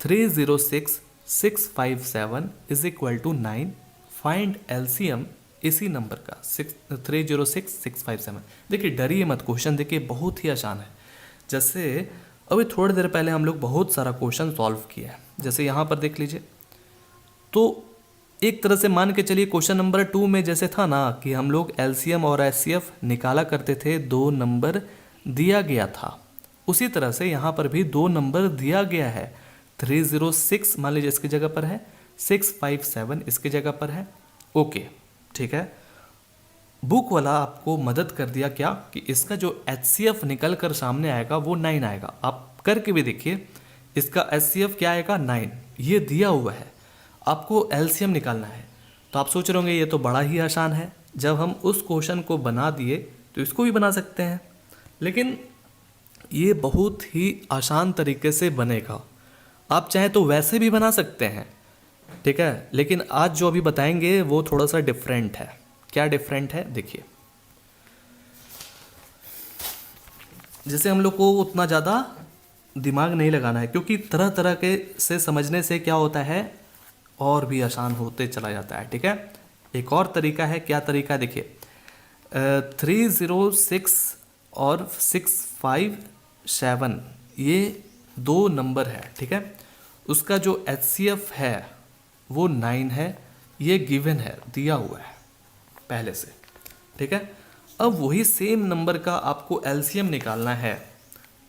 306657 is equal to 9, find LCM इसी नंबर का 6306657। देखिए डरिए मत, क्वेश्चन देखिए बहुत ही आसान है। जैसे अभी थोड़ी देर पहले हम लोग बहुत सारा क्वेश्चन सॉल्व किया है, जैसे यहाँ पर देख लीजिए। तो एक तरह से मान के चलिए क्वेश्चन नंबर 2 में जैसे था ना कि हम लोग एलसीएम और एचसीएफ निकाला करते थे, 2 नंबर दिया गया था, उसी तरह से यहाँ पर भी 2 नंबर दिया गया है। 306 मान लीजिए इसकी जगह पर है, 657 इसकी जगह पर है। ओके ठीक है, बुक वाला आपको मदद कर दिया क्या कि इसका जो एचसीएफ निकल कर सामने आएगा वो 9 आएगा। आप करके भी देखिए, इसका एचसीएफ क्या आएगा 9, ये दिया हुआ है। आपको एलसीएम निकालना है। तो आप सोच रहे होंगे ये तो बड़ा ही आसान है, जब हम उस क्वेश्चन को बना दिए तो इसको भी बना सकते हैं, लेकिन ये बहुत ही आसान तरीके से बनेगा। आप चाहे तो वैसे भी बना सकते हैं, ठीक है, लेकिन आज जो अभी बताएंगे वो थोड़ा सा डिफरेंट है। क्या डिफरेंट है देखिए, जैसे हम लोग को उतना ज़्यादा दिमाग नहीं लगाना है, क्योंकि तरह तरह के से समझने से क्या होता है और भी आसान होते चला जाता है। ठीक है, एक और तरीका है। क्या तरीका है देखिए, 306 और 657 ये 2 नंबर है, ठीक है, उसका जो एचसीएफ है वो 9 है, ये गिवन है, दिया हुआ है पहले से, ठीक है। अब वही सेम नंबर का आपको एलसीएम निकालना है,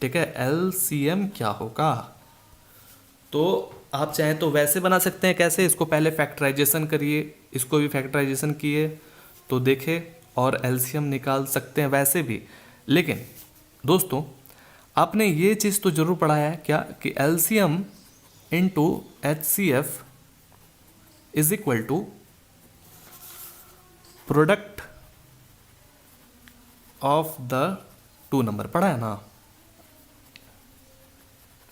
ठीक है। एलसीएम क्या होगा, तो आप चाहें तो वैसे बना सकते हैं। कैसे, इसको पहले फैक्टराइजेशन करिए, इसको भी फैक्टराइजेशन किए तो देखे और एलसीएम निकाल सकते हैं वैसे भी। लेकिन दोस्तों आपने ये चीज़ तो ज़रूर पढ़ा है क्या कि LCM into HCF is equal to product of the 2 number. पढ़ा है ना,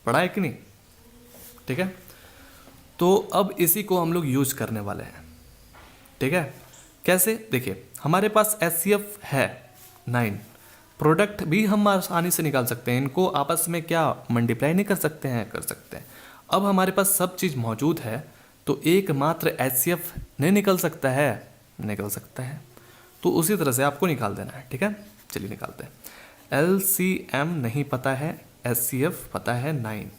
पढ़ा है कि नहीं, ठीक है। तो अब इसी को हम लोग यूज करने वाले हैं, ठीक है। कैसे देखिए, हमारे पास एचसीएफ है 9, प्रोडक्ट भी हम आसानी से निकाल सकते हैं, इनको आपस में क्या मल्टीप्लाई नहीं कर सकते हैं, कर सकते हैं। अब हमारे पास सब चीज़ मौजूद है, तो एकमात्र एचसीएफ नहीं निकल सकता है, निकल सकता है, तो उसी तरह से आपको निकाल देना है, ठीक है। चलिए निकालते हैं। एलसीएम नहीं पता है, एचसीएफ पता है 9,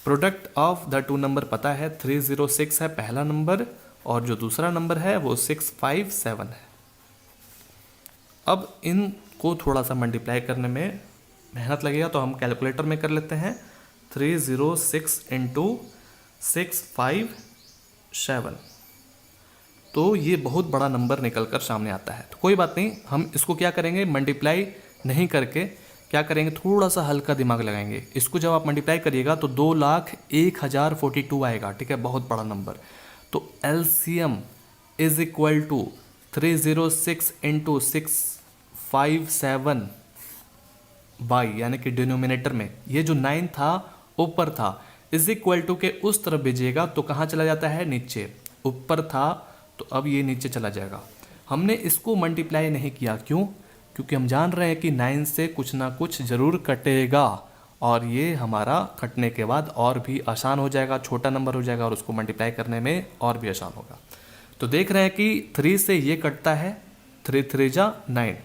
प्रोडक्ट ऑफ द 2 नंबर पता है, 306 है पहला नंबर और जो दूसरा नंबर है वो 657 है। अब इनको थोड़ा सा मल्टीप्लाई करने में मेहनत लगेगा, तो हम कैलकुलेटर में कर लेते हैं। 306 इंटू 657, तो ये बहुत बड़ा नंबर निकल कर सामने आता है। तो कोई बात नहीं, हम इसको क्या करेंगे, मल्टीप्लाई नहीं करके क्या करेंगे, थोड़ा सा हल्का दिमाग लगाएंगे। इसको जब आप मल्टीप्लाई करिएगा तो 2,01,042 आएगा, ठीक है, बहुत बड़ा नंबर। तो LCM is equal to 306 into 657 by, यानी कि डिनोमिनेटर में ये जो 9 था ऊपर था, इज इक्वल टू के उस तरफ भेजिएगा तो कहाँ चला जाता है, नीचे। ऊपर था तो अब ये नीचे चला जाएगा। हमने इसको मल्टीप्लाई नहीं किया, क्यों, क्योंकि हम जान रहे हैं कि 9 से कुछ ना कुछ ज़रूर कटेगा, और ये हमारा कटने के बाद और भी आसान हो जाएगा, छोटा नंबर हो जाएगा और उसको मल्टीप्लाई करने में और भी आसान होगा। तो देख रहे हैं कि 3 से ये कटता है, 3 3 जा 9,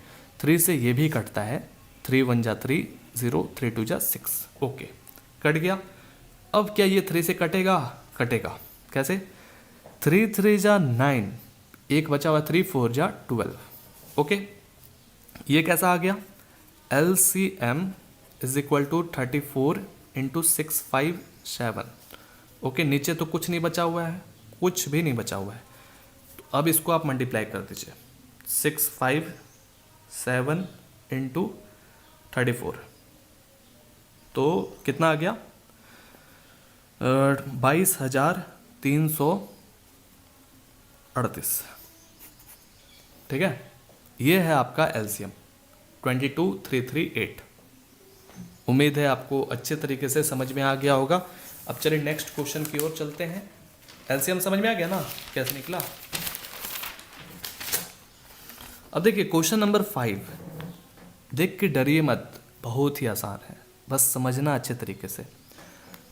3 से ये भी कटता है, 3 1 जा 3, 0 3 2 जा 6, ओके कट गया। अब क्या ये 3 से कटेगा, कटेगा कैसे, 3 3 जा 9, एक बचा हुआ 3 4 जा 12, ओके। ये कैसा आ गया, LCM is equal to 34 into 657, okay. नीचे तो कुछ नहीं बचा हुआ है, कुछ भी नहीं बचा हुआ है, तो अब इसको आप मल्टीप्लाई कर दीजिए। 657 इंटू 34, तो कितना आ गया, 22,338, ठीक है। ये है आपका एलसीएम 22,338। उम्मीद है आपको अच्छे तरीके से समझ में आ गया होगा। अब चलिए नेक्स्ट क्वेश्चन की ओर चलते हैं। एलसीएम समझ में आ गया ना कैसे निकला। अब देखिए क्वेश्चन नंबर 5, देख के डरिए मत, बहुत ही आसान है, बस समझना अच्छे तरीके से।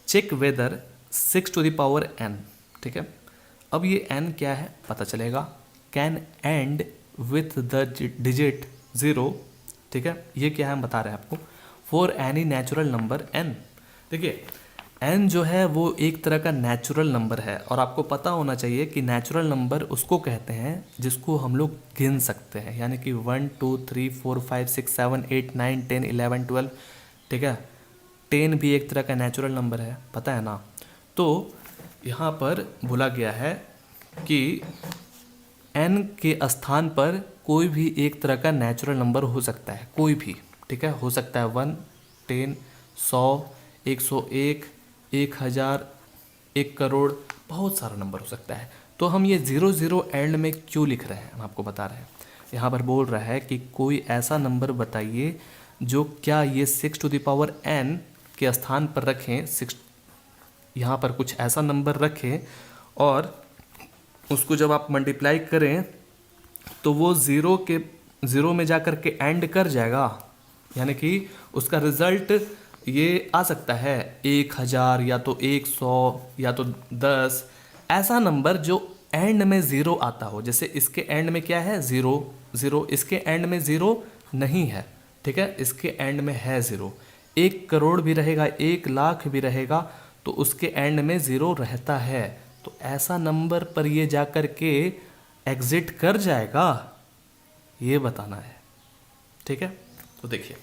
Check whether 6 to the power n, ठीक है। अब ये n क्या है पता चलेगा, can and with the digit 0, ठीक है, ये क्या है हम बता रहे हैं आपको, for any natural number n। देखिए n जो है वो एक तरह का नेचुरल नंबर है, और आपको पता होना चाहिए कि नेचुरल नंबर उसको कहते हैं जिसको हम लोग गिन सकते हैं, यानी कि 1 2 3 4 5 6 7 8 9 10 11 12, ठीक है। 10 भी एक तरह का नेचुरल नंबर है, पता है ना। तो यहाँ पर बोला गया है कि n के स्थान पर कोई भी एक तरह का नेचुरल नंबर हो सकता है, कोई भी, ठीक है, हो सकता है 1 10 100 101 1000 1 करोड़, बहुत सारा नंबर हो सकता है। तो हम ये 00 एंड में क्यों लिख रहे हैं, हम आपको बता रहे हैं। यहाँ पर बोल रहा है कि कोई ऐसा नंबर बताइए जो क्या ये 6 टू द पावर n के स्थान पर रखें, 6 यहाँ पर कुछ ऐसा नंबर रखें और उसको जब आप मल्टीप्लाई करें तो वो ज़ीरो में जा कर के एंड कर जाएगा, यानी कि उसका रिजल्ट ये आ सकता है 1000 या तो 100 या तो 10, ऐसा नंबर जो एंड में 0 आता हो। जैसे इसके एंड में क्या है 0, इसके एंड में 0 नहीं है, ठीक है, इसके एंड में है 0। 1 करोड़ भी रहेगा, 1 लाख भी रहेगा, तो उसके एंड में 0 रहता है। तो ऐसा नंबर पर ये जा कर के एग्जिट कर जाएगा, ये बताना है, ठीक है। तो देखिए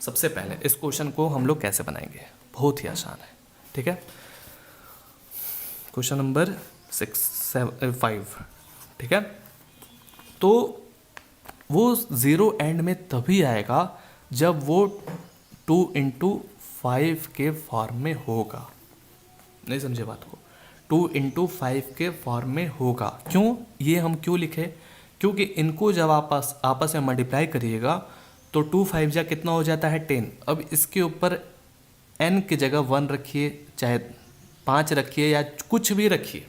सबसे पहले इस क्वेश्चन को हम लोग कैसे बनाएंगे, बहुत ही आसान है, ठीक है। क्वेश्चन नंबर 5, ठीक है। तो वो 0 एंड में तभी आएगा जब वो 2 × 5 के फॉर्म में होगा। नहीं समझे बात को, 2 × 5 के फॉर्म में होगा। क्यों, ये हम क्यों लिखे, क्योंकि इनको जब आपस में मल्टीप्लाई करिएगा तो 2 5 जा कितना हो जाता है 10। अब इसके ऊपर n की जगह 1 रखिए, चाहे 5 रखिए या कुछ भी रखिए,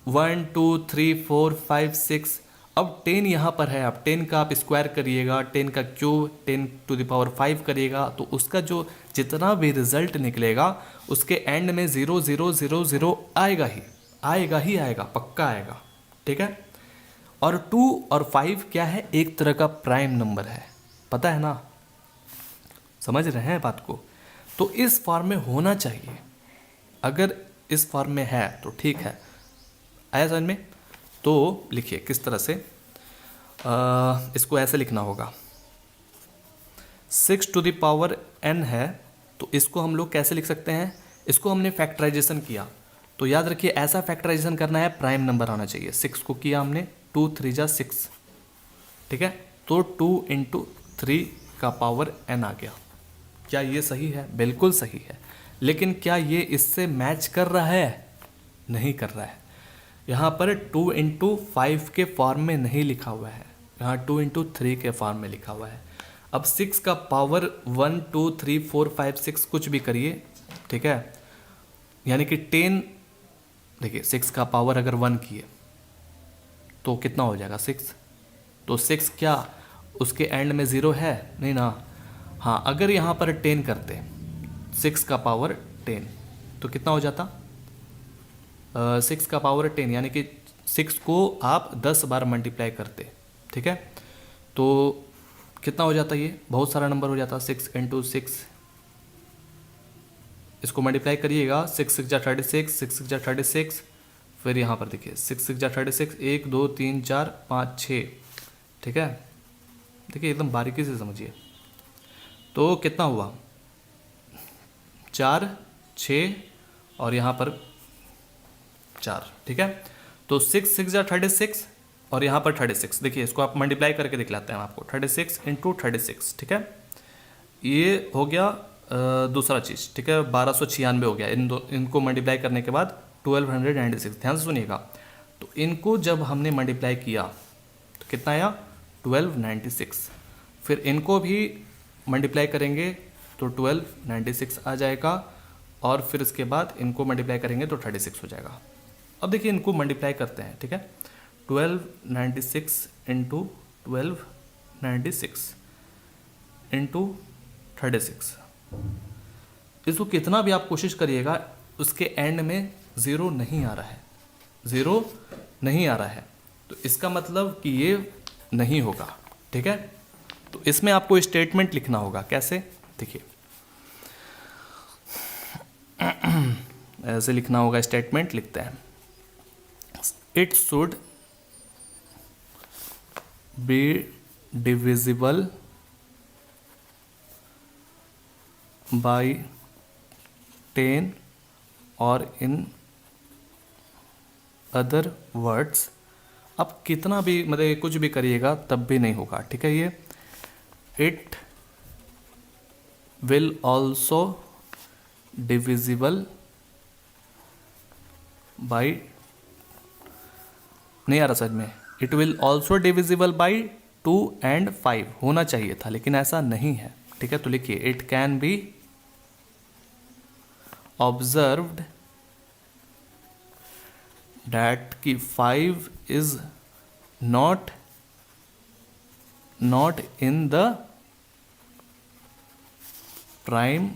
1 2 3 4 5 6। अब 10 यहाँ पर है, अब 10 का आप स्क्वायर करिएगा, 10 का क्यूब 10 टू द पावर 5 करिएगा, तो उसका जो जितना भी रिजल्ट निकलेगा उसके एंड में 0 0 0 0 आएगा ही आएगा, पक्का आएगा, ठीक है। और 2 और 5 क्या है, एक तरह का प्राइम नंबर है, पता है ना, समझ रहे हैं बात को। तो इस फॉर्म में होना चाहिए, अगर इस फॉर्म में है तो ठीक है, आया समझ में। तो लिखिए किस तरह से, इसको ऐसे लिखना होगा, 6 टू द पावर n है, तो इसको हम लोग कैसे लिख सकते हैं, इसको हमने फैक्टराइजेशन किया, तो याद रखिए ऐसा फैक्टराइजेशन करना है, प्राइम नंबर आना चाहिए। 6 को किया हमने, 2 3 जा 6, ठीक है, तो 2 × 3 का पावर n आ गया। क्या ये सही है, बिल्कुल सही है, लेकिन क्या ये इससे मैच कर रहा है, नहीं कर रहा है। यहाँ पर 2 × 5 के फॉर्म में नहीं लिखा हुआ है, यहाँ 2 × 3 के फॉर्म में लिखा हुआ है। अब 6 का पावर 1 2 3 4 5 6 कुछ भी करिए, ठीक है, यानी कि 10, देखिए 6 का पावर अगर 1 किए तो कितना हो जाएगा 6, तो 6 क्या उसके एंड में 0 है, नहीं ना। हाँ, अगर यहाँ पर 10 करते, 6 का पावर 10, तो कितना हो जाता 6 का पावर 10, यानी कि 6 को आप 10 बार मल्टीप्लाई करते, ठीक है, तो कितना हो जाता, ये बहुत सारा नंबर हो जाता, 6 × 6, इसको मल्टीप्लाई करिएगा, 6 6 जा 36, 6 6 जा 36, फिर यहाँ पर देखिए 6 6 जा 36, 1 2 3 4 5 6, ठीक है। देखिए एकदम बारीकी से समझिए, तो कितना हुआ 4 6 और यहाँ पर 4, ठीक है। तो 6 6 जा 36 और यहाँ पर 36, देखिए इसको आप मल्टीप्लाई करके दिखलाते हैं आपको, 36 × 36, ठीक है। ये हो गया दूसरा चीज़, ठीक है, 1296 हो गया। इनको मल्टीप्लाई करने के बाद 1296, ध्यान से सुनिएगा। तो इनको जब हमने मल्टीप्लाई किया तो कितना आया 1296, फिर इनको भी मल्टीप्लाई करेंगे तो 1296 आ जाएगा, और फिर इसके बाद इनको मल्टीप्लाई करेंगे तो 36 हो जाएगा। अब देखिए इनको मल्टीप्लाई करते हैं, ठीक है, 1296 × 1296 × 36, इसको कितना भी आप कोशिश करिएगा उसके एंड में 0 नहीं आ रहा है, 0 नहीं आ रहा है, तो इसका मतलब कि ये नहीं होगा। ठीक है, तो इसमें आपको स्टेटमेंट लिखना होगा। कैसे, देखिए ऐसे लिखना होगा। स्टेटमेंट लिखते हैं, it should be divisible by 10 और इन अदर वर्ड्स। अब कितना भी मतलब कुछ भी करिएगा तब भी नहीं होगा। ठीक है, ये it will also divisible by, नहीं आ रहा समझ में, it will also divisible by 2 and 5 होना चाहिए था, लेकिन ऐसा नहीं है। ठीक है, तो लिखिए it can be observed that कि 5 is not in the prime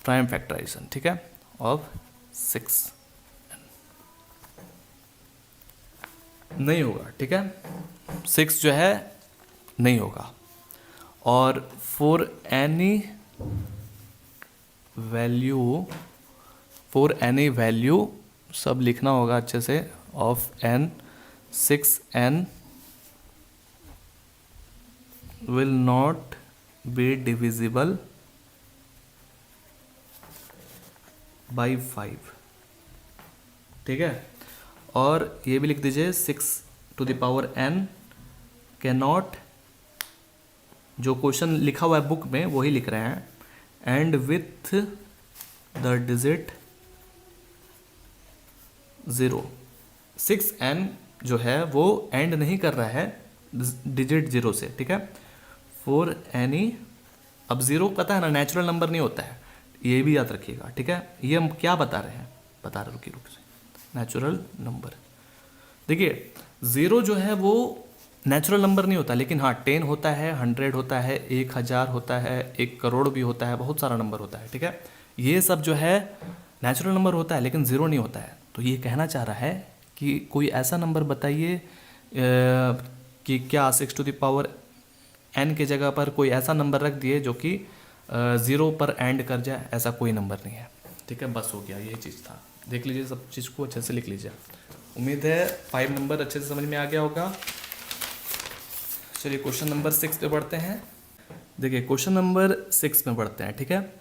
factorization. ठीक है, ऑफ 6 नहीं होगा। ठीक है, 6 जो है नहीं होगा। और फॉर एनी वैल्यू सब लिखना होगा अच्छे से, of n 6n will not be divisible by 5। ठीक है, और ये भी लिख दीजिए 6 to the power n cannot, जो क्वेश्चन लिखा हुआ है बुक में वही लिख रहे हैं, and with the digit 0। 6n जो है वो एंड नहीं कर रहा है डिजिट 0 से। ठीक है, फॉर एनी, अब 0 पता है ना नेचुरल नंबर नहीं होता है, ये भी याद रखिएगा। ठीक है, ये हम क्या बता रहे हैं, बता रहे रुकिए रुकिए, नेचुरल नंबर। देखिए 0 जो है वो नेचुरल नंबर नहीं होता, लेकिन हाँ 10 होता है, 100 होता है, 1000 होता है, 1 करोड़ भी होता है, बहुत सारा नंबर होता है। ठीक है, ये सब जो है नेचुरल नंबर होता है, लेकिन 0 नहीं होता है। तो ये कहना चाह रहा है कि कोई ऐसा नंबर बताइए कि क्या 6 to the power n के जगह पर कोई ऐसा नंबर रख दिए जो कि 0 पर एंड कर जाए, ऐसा कोई नंबर नहीं है। ठीक है, बस हो गया, यही चीज़ था। देख लीजिए, सब चीज़ को अच्छे से लिख लीजिए। उम्मीद है 5 नंबर अच्छे से समझ में आ गया होगा। चलिए क्वेश्चन नंबर 6 पे बढ़ते हैं। देखिए क्वेश्चन नंबर 6 में बढ़ते हैं। ठीक है,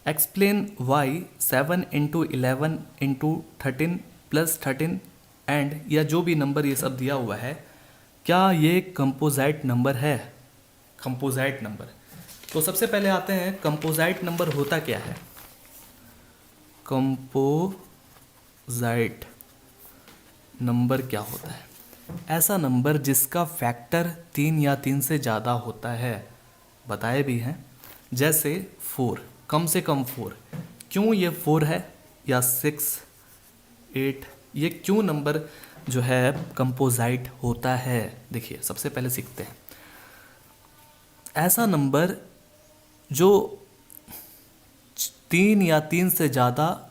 explain why 7 into 11 into 13 + 13 and, या जो भी नंबर ये सब दिया हुआ है, क्या ये कंपोजाइट नंबर है? कंपोजाइट नंबर, तो सबसे पहले आते हैं कंपोजाइट नंबर होता क्या है। कंपोजाइट नंबर क्या होता है? ऐसा नंबर जिसका फैक्टर 3 या 3 से ज़्यादा होता है, बताए भी हैं। जैसे 4, कम से कम 4, क्यों ये 4 है, या 6, 8, ये क्यों नंबर जो है कंपोजाइट होता है? देखिए सबसे पहले सीखते हैं। ऐसा नंबर जो 3 या 3 से ज़्यादा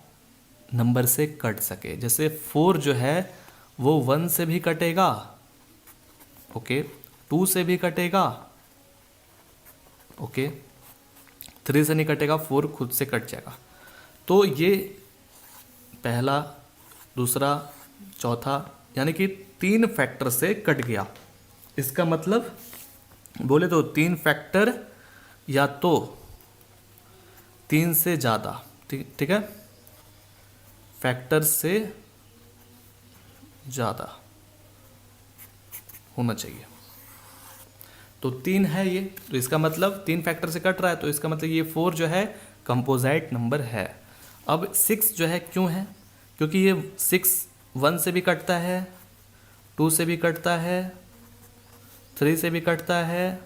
नंबर से कट सके। जैसे 4 जो है वो 1 से भी कटेगा, ओके, 2 से भी कटेगा, ओके, 3 से नहीं कटेगा, 4 खुद से कट जाएगा। तो ये पहला, दूसरा, चौथा, यानी कि 3 फैक्टर से कट गया। इसका मतलब बोले तो 3 फैक्टर या तो 3 से ज़्यादा, ठीक है, फैक्टर से ज़्यादा होना चाहिए। तो 3 है ये, तो इसका मतलब 3 फैक्टर से कट रहा है, तो इसका मतलब ये 4 जो है कंपोजाइट नंबर है। अब 6 जो है क्यों है? क्योंकि ये 6 1 से भी कटता है, 2 से भी कटता है, 3 से भी कटता है,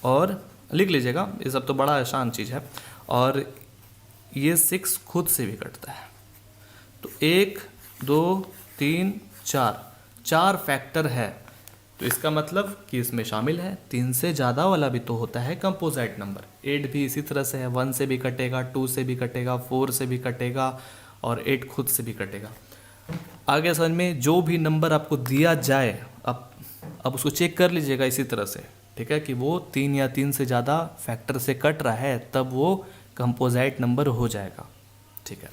और लिख लीजिएगा, ये सब तो बड़ा आसान चीज़ है। और ये 6 खुद से भी कटता है। तो 1 2 3 4 फैक्टर है। तो इसका मतलब कि इसमें शामिल है। 3 से ज़्यादा वाला भी तो होता है कंपोजिट नंबर। 8 भी इसी तरह से है, 1 से भी कटेगा, 2 से भी कटेगा, 4 से भी कटेगा और 8 खुद से भी कटेगा। आगे समझ में, जो भी नंबर आपको दिया जाए अब उसको चेक कर लीजिएगा इसी तरह से, ठीक है, कि वो 3 या 3 से ज़्यादा फैक्टर से कट रहा है तब वो कंपोजिट नंबर हो जाएगा, ठीक है।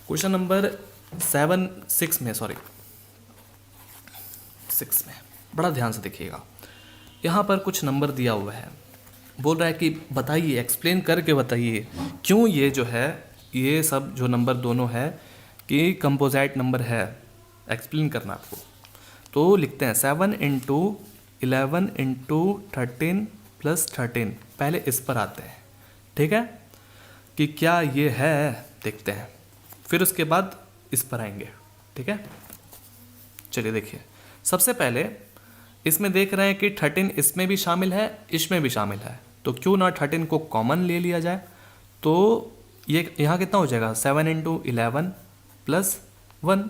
क्वेश्चन नंबर 6 में बड़ा ध्यान से देखिएगा। यहाँ पर कुछ नंबर दिया हुआ है, बोल रहा है कि बताइए, एक्सप्लेन करके बताइए क्यों ये जो है ये सब जो नंबर दोनों है कि कंपोजिट नंबर है, एक्सप्लेन करना आपको। तो लिखते हैं 7 इंटू 11 इंटू 13 प्लस 13। पहले इस पर आते हैं, ठीक है, कि क्या ये है, देखते हैं, फिर उसके बाद इस पर आएंगे, ठीक है। चलिए देखिए, सबसे पहले इसमें देख रहे हैं कि 13 इसमें भी शामिल है, इसमें भी शामिल है, तो क्यों ना 13 को कॉमन ले लिया जाए। तो ये यहाँ कितना हो जाएगा, 7 इंटू 11 प्लस 1।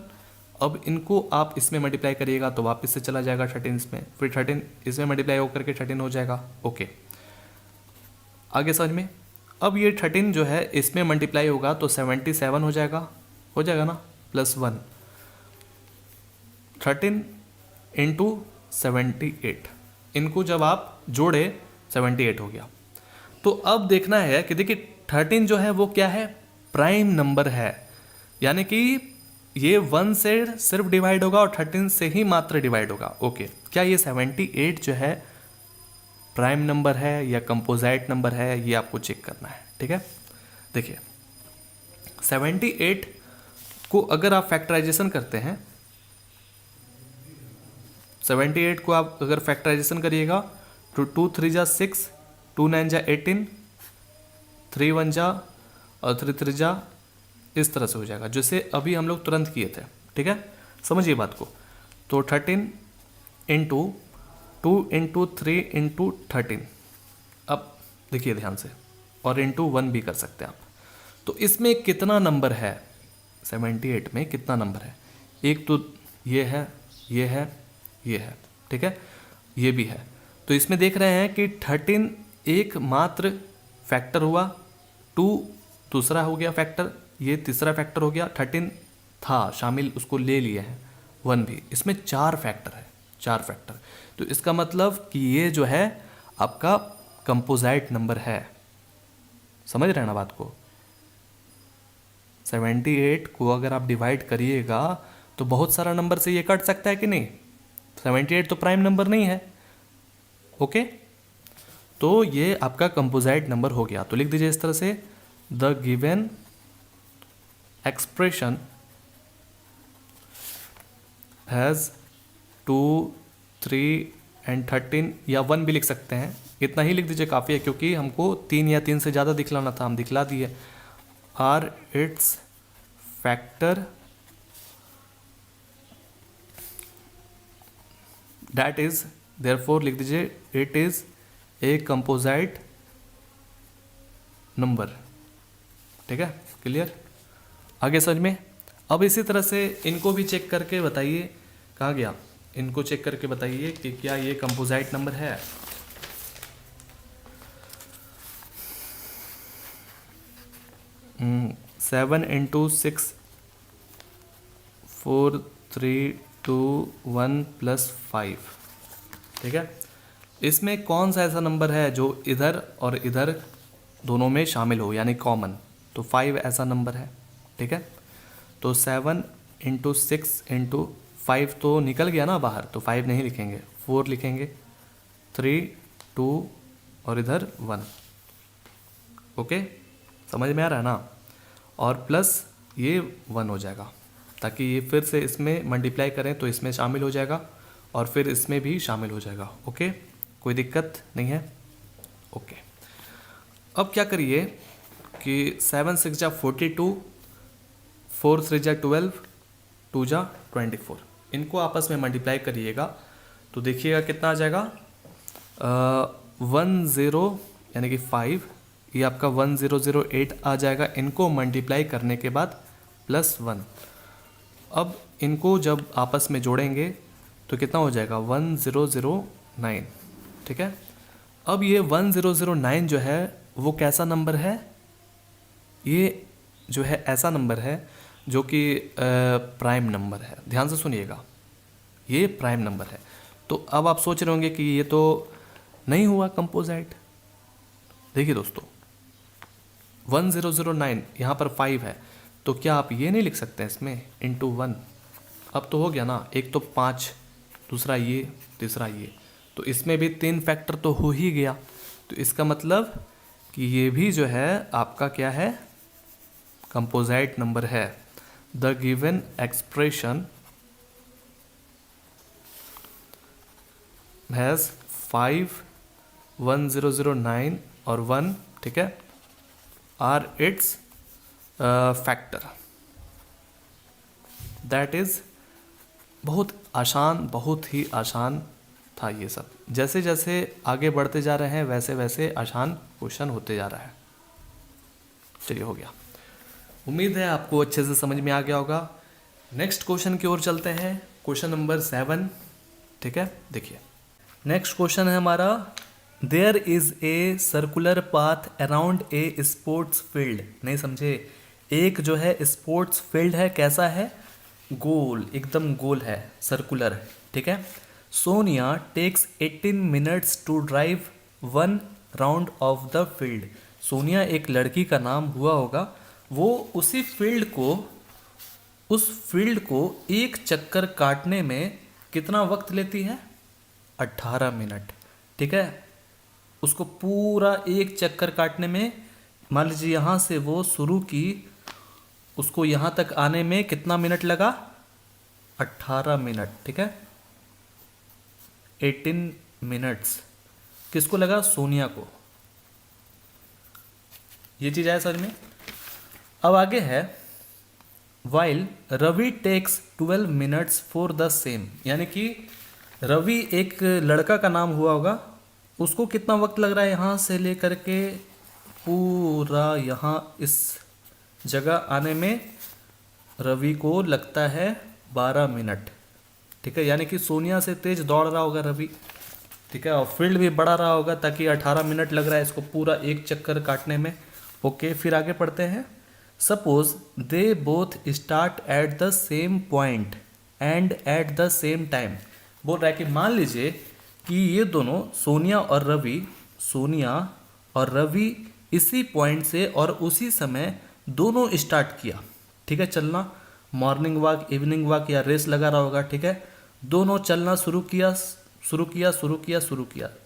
अब इनको आप इसमें मल्टीप्लाई करिएगा तो वापस से चला जाएगा 13 इसमें, फिर 13 इसमें मल्टीप्लाई होकर के 13 हो जाएगा। ओके, आगे समझ में। अब ये 13 जो है इसमें मल्टीप्लाई होगा तो 77 हो जाएगा ना, प्लस 1। 13 इंटू 78, इनको जब आप जोड़े 78 हो गया। तो अब देखना है कि देखिए 13 जो है वो क्या है, प्राइम नंबर है, यानी कि ये 1 से सिर्फ डिवाइड होगा और 13 से ही मात्र डिवाइड होगा। ओके, क्या ये 78 जो है प्राइम नंबर है या कंपोजिट नंबर है, ये आपको चेक करना है, ठीक है। देखिए 78 को अगर आप फैक्टराइजेशन करते हैं, 78 को आप अगर फैक्टराइजेशन करिएगा तो 2 3 जा 6, 2 9 जा 18, 3 1 जा और 3 3 जा, इस तरह से हो जाएगा जैसे अभी हम लोग तुरंत किए थे, ठीक है। समझिए बात को। तो 13 इंटू 2 इंटू 3 इंटू 13, अब देखिए ध्यान से, और इंटू 1 भी कर सकते हैं आप। तो इसमें कितना नंबर है, 78 में कितना नंबर है, एक तो ये है, ये है, ये है, ठीक है, ये भी है। तो इसमें देख रहे हैं कि 13 एक मात्र फैक्टर हुआ, 2 दूसरा हो गया फैक्टर, ये तीसरा फैक्टर हो गया, 13 था शामिल, उसको ले लिए हैं, 1 भी, इसमें 4 फैक्टर है, 4 फैक्टर। तो इसका मतलब कि ये जो है आपका कंपोजिट नंबर है। समझ रहे हैं ना बात को। 78 को अगर आप डिवाइड करिएगा तो बहुत सारा नंबर से ये कट सकता है कि नहीं, 78 तो प्राइम नंबर नहीं है। ओके, तो ये आपका कंपोजिट नंबर हो गया। तो लिख दीजिए इस तरह से, the given expression has 2 3 and 13 या 1 भी लिख सकते हैं, इतना ही लिख दीजिए काफ़ी है, क्योंकि हमको 3 या 3 से ज़्यादा दिखलाना था, हम दिखला दिए। Are its factor that is, therefore लिख दीजिए it is a composite number, ठीक है, क्लियर, आगे समझ में। अब इसी तरह से इनको भी चेक करके बताइए, कहाँ गया, इनको चेक करके बताइए कि क्या ये कंपोजिट नंबर है। सेवन इंटू 6 4 3 2 1 प्लस 5, ठीक है। इसमें कौन सा ऐसा नंबर है जो इधर और इधर दोनों में शामिल हो, यानी कॉमन, तो 5 ऐसा नंबर है, ठीक है। तो 7 इंटू 6 इंटू 5 तो निकल गया ना बाहर, तो 5 नहीं लिखेंगे, 4 लिखेंगे, 3 2 और इधर 1। ओके, समझ में आ रहा है ना। और प्लस ये 1 हो जाएगा, ताकि ये फिर से इसमें मल्टीप्लाई करें तो इसमें शामिल हो जाएगा और फिर इसमें भी शामिल हो जाएगा। ओके, कोई दिक्कत नहीं है। ओके, अब क्या करिए कि 7 6 जा 42, 4 3 जा 12, 2 जा 24, इनको आपस में मल्टीप्लाई करिएगा तो देखिएगा कितना आ जाएगा, 10 यानी कि 5, ये आपका 1008 आ जाएगा। इनको मल्टीप्लाई करने के बाद प्लस 1, अब इनको जब आपस में जोड़ेंगे तो कितना हो जाएगा 1009, ठीक है। अब ये 1009 जो है वो कैसा नंबर है, ये जो है ऐसा नंबर है जो कि प्राइम नंबर है। ध्यान से सुनिएगा, ये प्राइम नंबर है। तो अब आप सोच रहे होंगे कि ये तो नहीं हुआ कंपोजिट। देखिए दोस्तों 1009 यहाँ पर 5 है, तो क्या आप ये नहीं लिख सकते हैं इसमें इंटू 1? अब तो हो गया ना, एक तो 5, दूसरा ये, तीसरा ये, तो इसमें भी 3 फैक्टर तो हो ही गया। तो इसका मतलब कि ये भी जो है आपका क्या है, कंपोजिट नंबर है। द गिवन एक्सप्रेशन हैज़ 5, 1009 और 1, ठीक है, are its factor. That is बहुत आसान, बहुत ही आसान था ये सब। जैसे जैसे आगे बढ़ते जा रहे हैं वैसे वैसे आसान क्वेश्चन होते जा रहा है। चलिए हो गया, उम्मीद है आपको अच्छे से समझ में आ गया होगा। नेक्स्ट क्वेश्चन की ओर चलते हैं, क्वेश्चन नंबर 7, ठीक है। देखिए नेक्स्ट क्वेश्चन है हमारा, there is a circular path around a sports field. नहीं समझे, एक जो है स्पोर्ट्स फील्ड है, कैसा है, गोल, एकदम गोल है, सर्कुलर है, ठीक है। Sonia takes 18 minutes to drive 1 round of the field. Sonia एक लड़की का नाम हुआ होगा, वो उसी फील्ड को, उस फील्ड को एक चक्कर काटने में कितना वक्त लेती है, 18 मिनट, ठीक है। उसको पूरा एक चक्कर काटने में, मान लीजिए यहाँ से वो शुरू की, उसको यहाँ तक आने में कितना मिनट लगा, 18 मिनट, ठीक है। 18 मिनट्स किसको लगा, सोनिया को। ये चीज़ आया समझ में। अब आगे है, while Ravi takes 12 minutes for the same, यानी कि रवि एक लड़का का नाम हुआ होगा, उसको कितना वक्त लग रहा है यहाँ से लेकर के पूरा यहाँ इस जगह आने में, रवि को लगता है 12 मिनट, ठीक है। यानी कि सोनिया से तेज दौड़ रहा होगा रवि, ठीक है, और फील्ड भी बढ़ा रहा होगा, ताकि 18 मिनट लग रहा है इसको पूरा एक चक्कर काटने में। ओके, फिर आगे पढ़ते हैं। Suppose they both start at the same point and eight the same time. बोल रहा है कि मान लीजिए कि ये दोनों सोनिया और रवि इसी पॉइंट से और उसी समय दोनों स्टार्ट किया, ठीक है, चलना, मॉर्निंग वॉक, इवनिंग वॉक या रेस लगा रहा होगा, ठीक है। दोनों चलना शुरू किया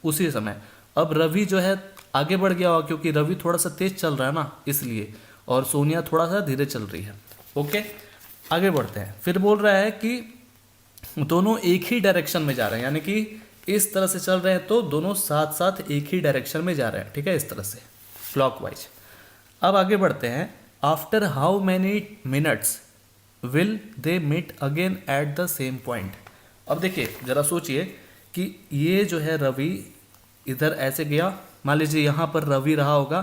उसी समय। अब रवि जो है आगे बढ़ गया होगा, क्योंकि रवि थोड़ा सा तेज चल रहा है ना इसलिए, और सोनिया थोड़ा सा धीरे चल रही है। ओके, आगे बढ़ते हैं। फिर बोल रहा है कि दोनों एक ही डायरेक्शन में जा रहे हैं, यानी कि इस तरह से चल रहे हैं तो दोनों साथ साथ एक ही डायरेक्शन में जा रहे हैं, ठीक है, इस तरह से क्लॉकवाइज। अब आगे बढ़ते हैं। After how many minutes will they meet again at the same point. अब देखिए जरा सोचिए कि ये जो है रवि इधर ऐसे गया, मान लीजिए यहाँ पर रवि रहा होगा,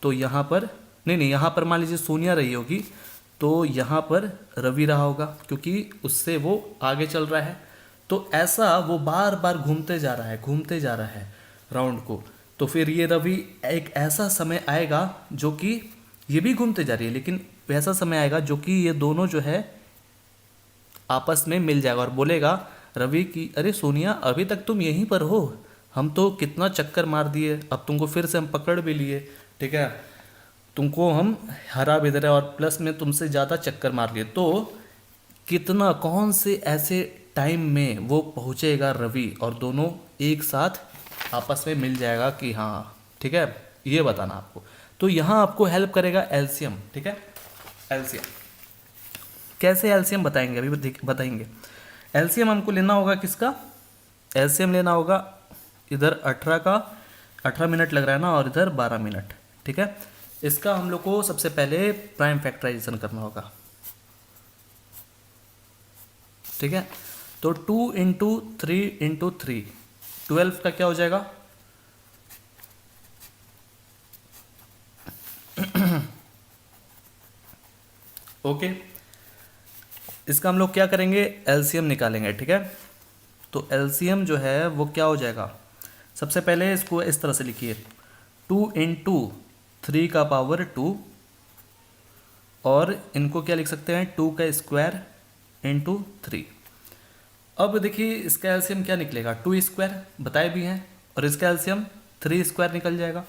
तो यहाँ पर नहीं, यहाँ पर मान लीजिए सोनिया रही होगी, तो यहाँ पर रवि रहा होगा, क्योंकि उससे वो आगे चल रहा है। तो ऐसा वो बार बार घूमते जा रहा है राउंड को। तो फिर ये रवि एक ऐसा समय आएगा जो कि ये भी घूमते जा रही है, लेकिन वैसा समय आएगा जो कि ये दोनों जो है आपस में मिल जाएगा, और बोलेगा रवि कि अरे सोनिया अभी तक तुम यहीं पर हो, हम तो कितना चक्कर मार दिए, अब तुमको फिर से हम पकड़ भी लिए, ठीक है, तुमको हम हरा भी दे रहे और प्लस में तुमसे ज़्यादा चक्कर मार लिए। तो कितना, कौन से ऐसे टाइम में वो पहुँचेगा रवि और दोनों एक साथ आपस में मिल जाएगा कि हाँ, ठीक है, ये बताना आपको। तो यहाँ आपको हेल्प करेगा एलसीएम, ठीक है। एलसीएम कैसे एलसीएम बताएंगे, अभी बताएंगे। एलसीएम हमको लेना होगा किसका, एलसीएम लेना होगा इधर 18 मिनट लग रहा है ना, और इधर 12 मिनट, ठीक है। इसका हम लोग को सबसे पहले प्राइम फैक्टराइजेशन करना होगा, ठीक है। तो 2 इंटू 3 इंटू 3, 12 का क्या हो जाएगा, ओके। इसका हम लोग क्या करेंगे, एलसीएम निकालेंगे, ठीक है। तो एलसीएम जो है वो क्या हो जाएगा, सबसे पहले इसको इस तरह से लिखिए 2 इंटू 3 का पावर 2, और इनको क्या लिख सकते हैं 2 का स्क्वायर इंटू 3। अब देखिए इसका एलसीएम क्या निकलेगा, 2 स्क्वायर बताए भी हैं, और इसका एलसीएम 3 स्क्वायर निकल जाएगा।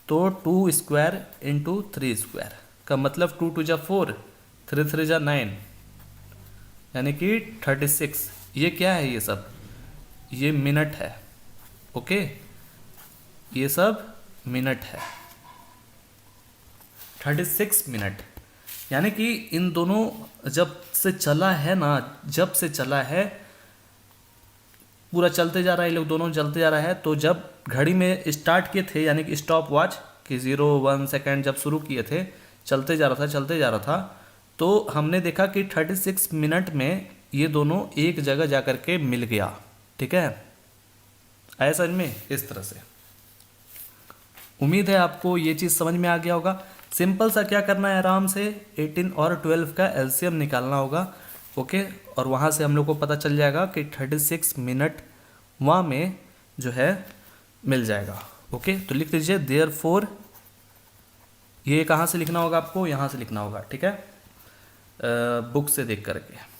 तो 2 स्क्वायर इंटू 3 स्क्वायर का मतलब 2 2 जा 4, 3 3 जा 9, यानी कि 36। ये क्या है, ये सब ये मिनट है। ओके, ये सब मिनट है, 36 मिनट। यानी कि इन दोनों जब से चला है ना, जब से चला है पूरा चलते जा रहा है, ये लोग दोनों चलते जा रहा है। तो जब घड़ी में स्टार्ट किए थे, यानी कि स्टॉप वॉच कि 0 1 सेकेंड जब शुरू किए थे, चलते जा रहा था, तो हमने देखा कि 36 मिनट में ये दोनों एक जगह जा कर के मिल गया। ठीक है, आया समझ में? इस तरह से उम्मीद है आपको ये चीज़ समझ में आ गया होगा। सिंपल सा क्या करना है, आराम से 18 और 12 का एलसीएम निकालना होगा। ओके, और वहाँ से हम लोग को पता चल जाएगा कि 36 मिनट वहाँ में जो है मिल जाएगा। ओके, तो लिख लीजिए देयरफॉर, ये कहाँ से लिखना होगा आपको, यहाँ से लिखना होगा। ठीक है, बुक से देख करके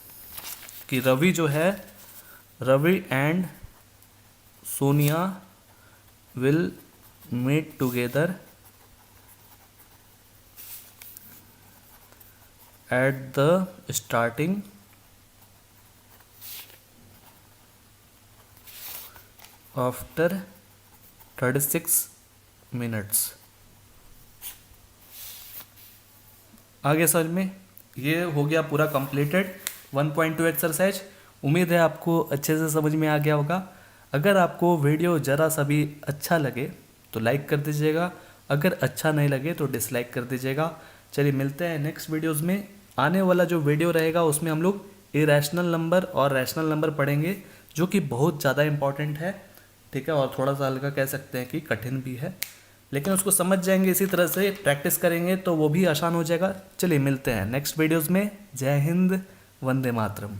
कि रवि जो है, Ravi and Sonia will meet together at the starting after 36 minutes. आगे समझ में? ये हो गया पूरा कंप्लीटेड 1.2 एक्सरसाइज। उम्मीद है आपको अच्छे से समझ में आ गया होगा। अगर आपको वीडियो ज़रा सा भी अच्छा लगे तो लाइक कर दीजिएगा, अगर अच्छा नहीं लगे तो डिसलाइक कर दीजिएगा। चलिए मिलते हैं नेक्स्ट वीडियोस में। आने वाला जो वीडियो रहेगा उसमें हम लोग इरेशनल नंबर और रैशनल नंबर पढ़ेंगे, जो कि बहुत ज़्यादा इंपॉर्टेंट है। ठीक है, और थोड़ा सा हल्का कह सकते हैं कि कठिन भी है, लेकिन उसको समझ जाएंगे, इसी तरह से प्रैक्टिस करेंगे तो वो भी आसान हो जाएगा। चलिए मिलते हैं नेक्स्ट वीडियोज़ में। जय हिंद, वंदे मातरम।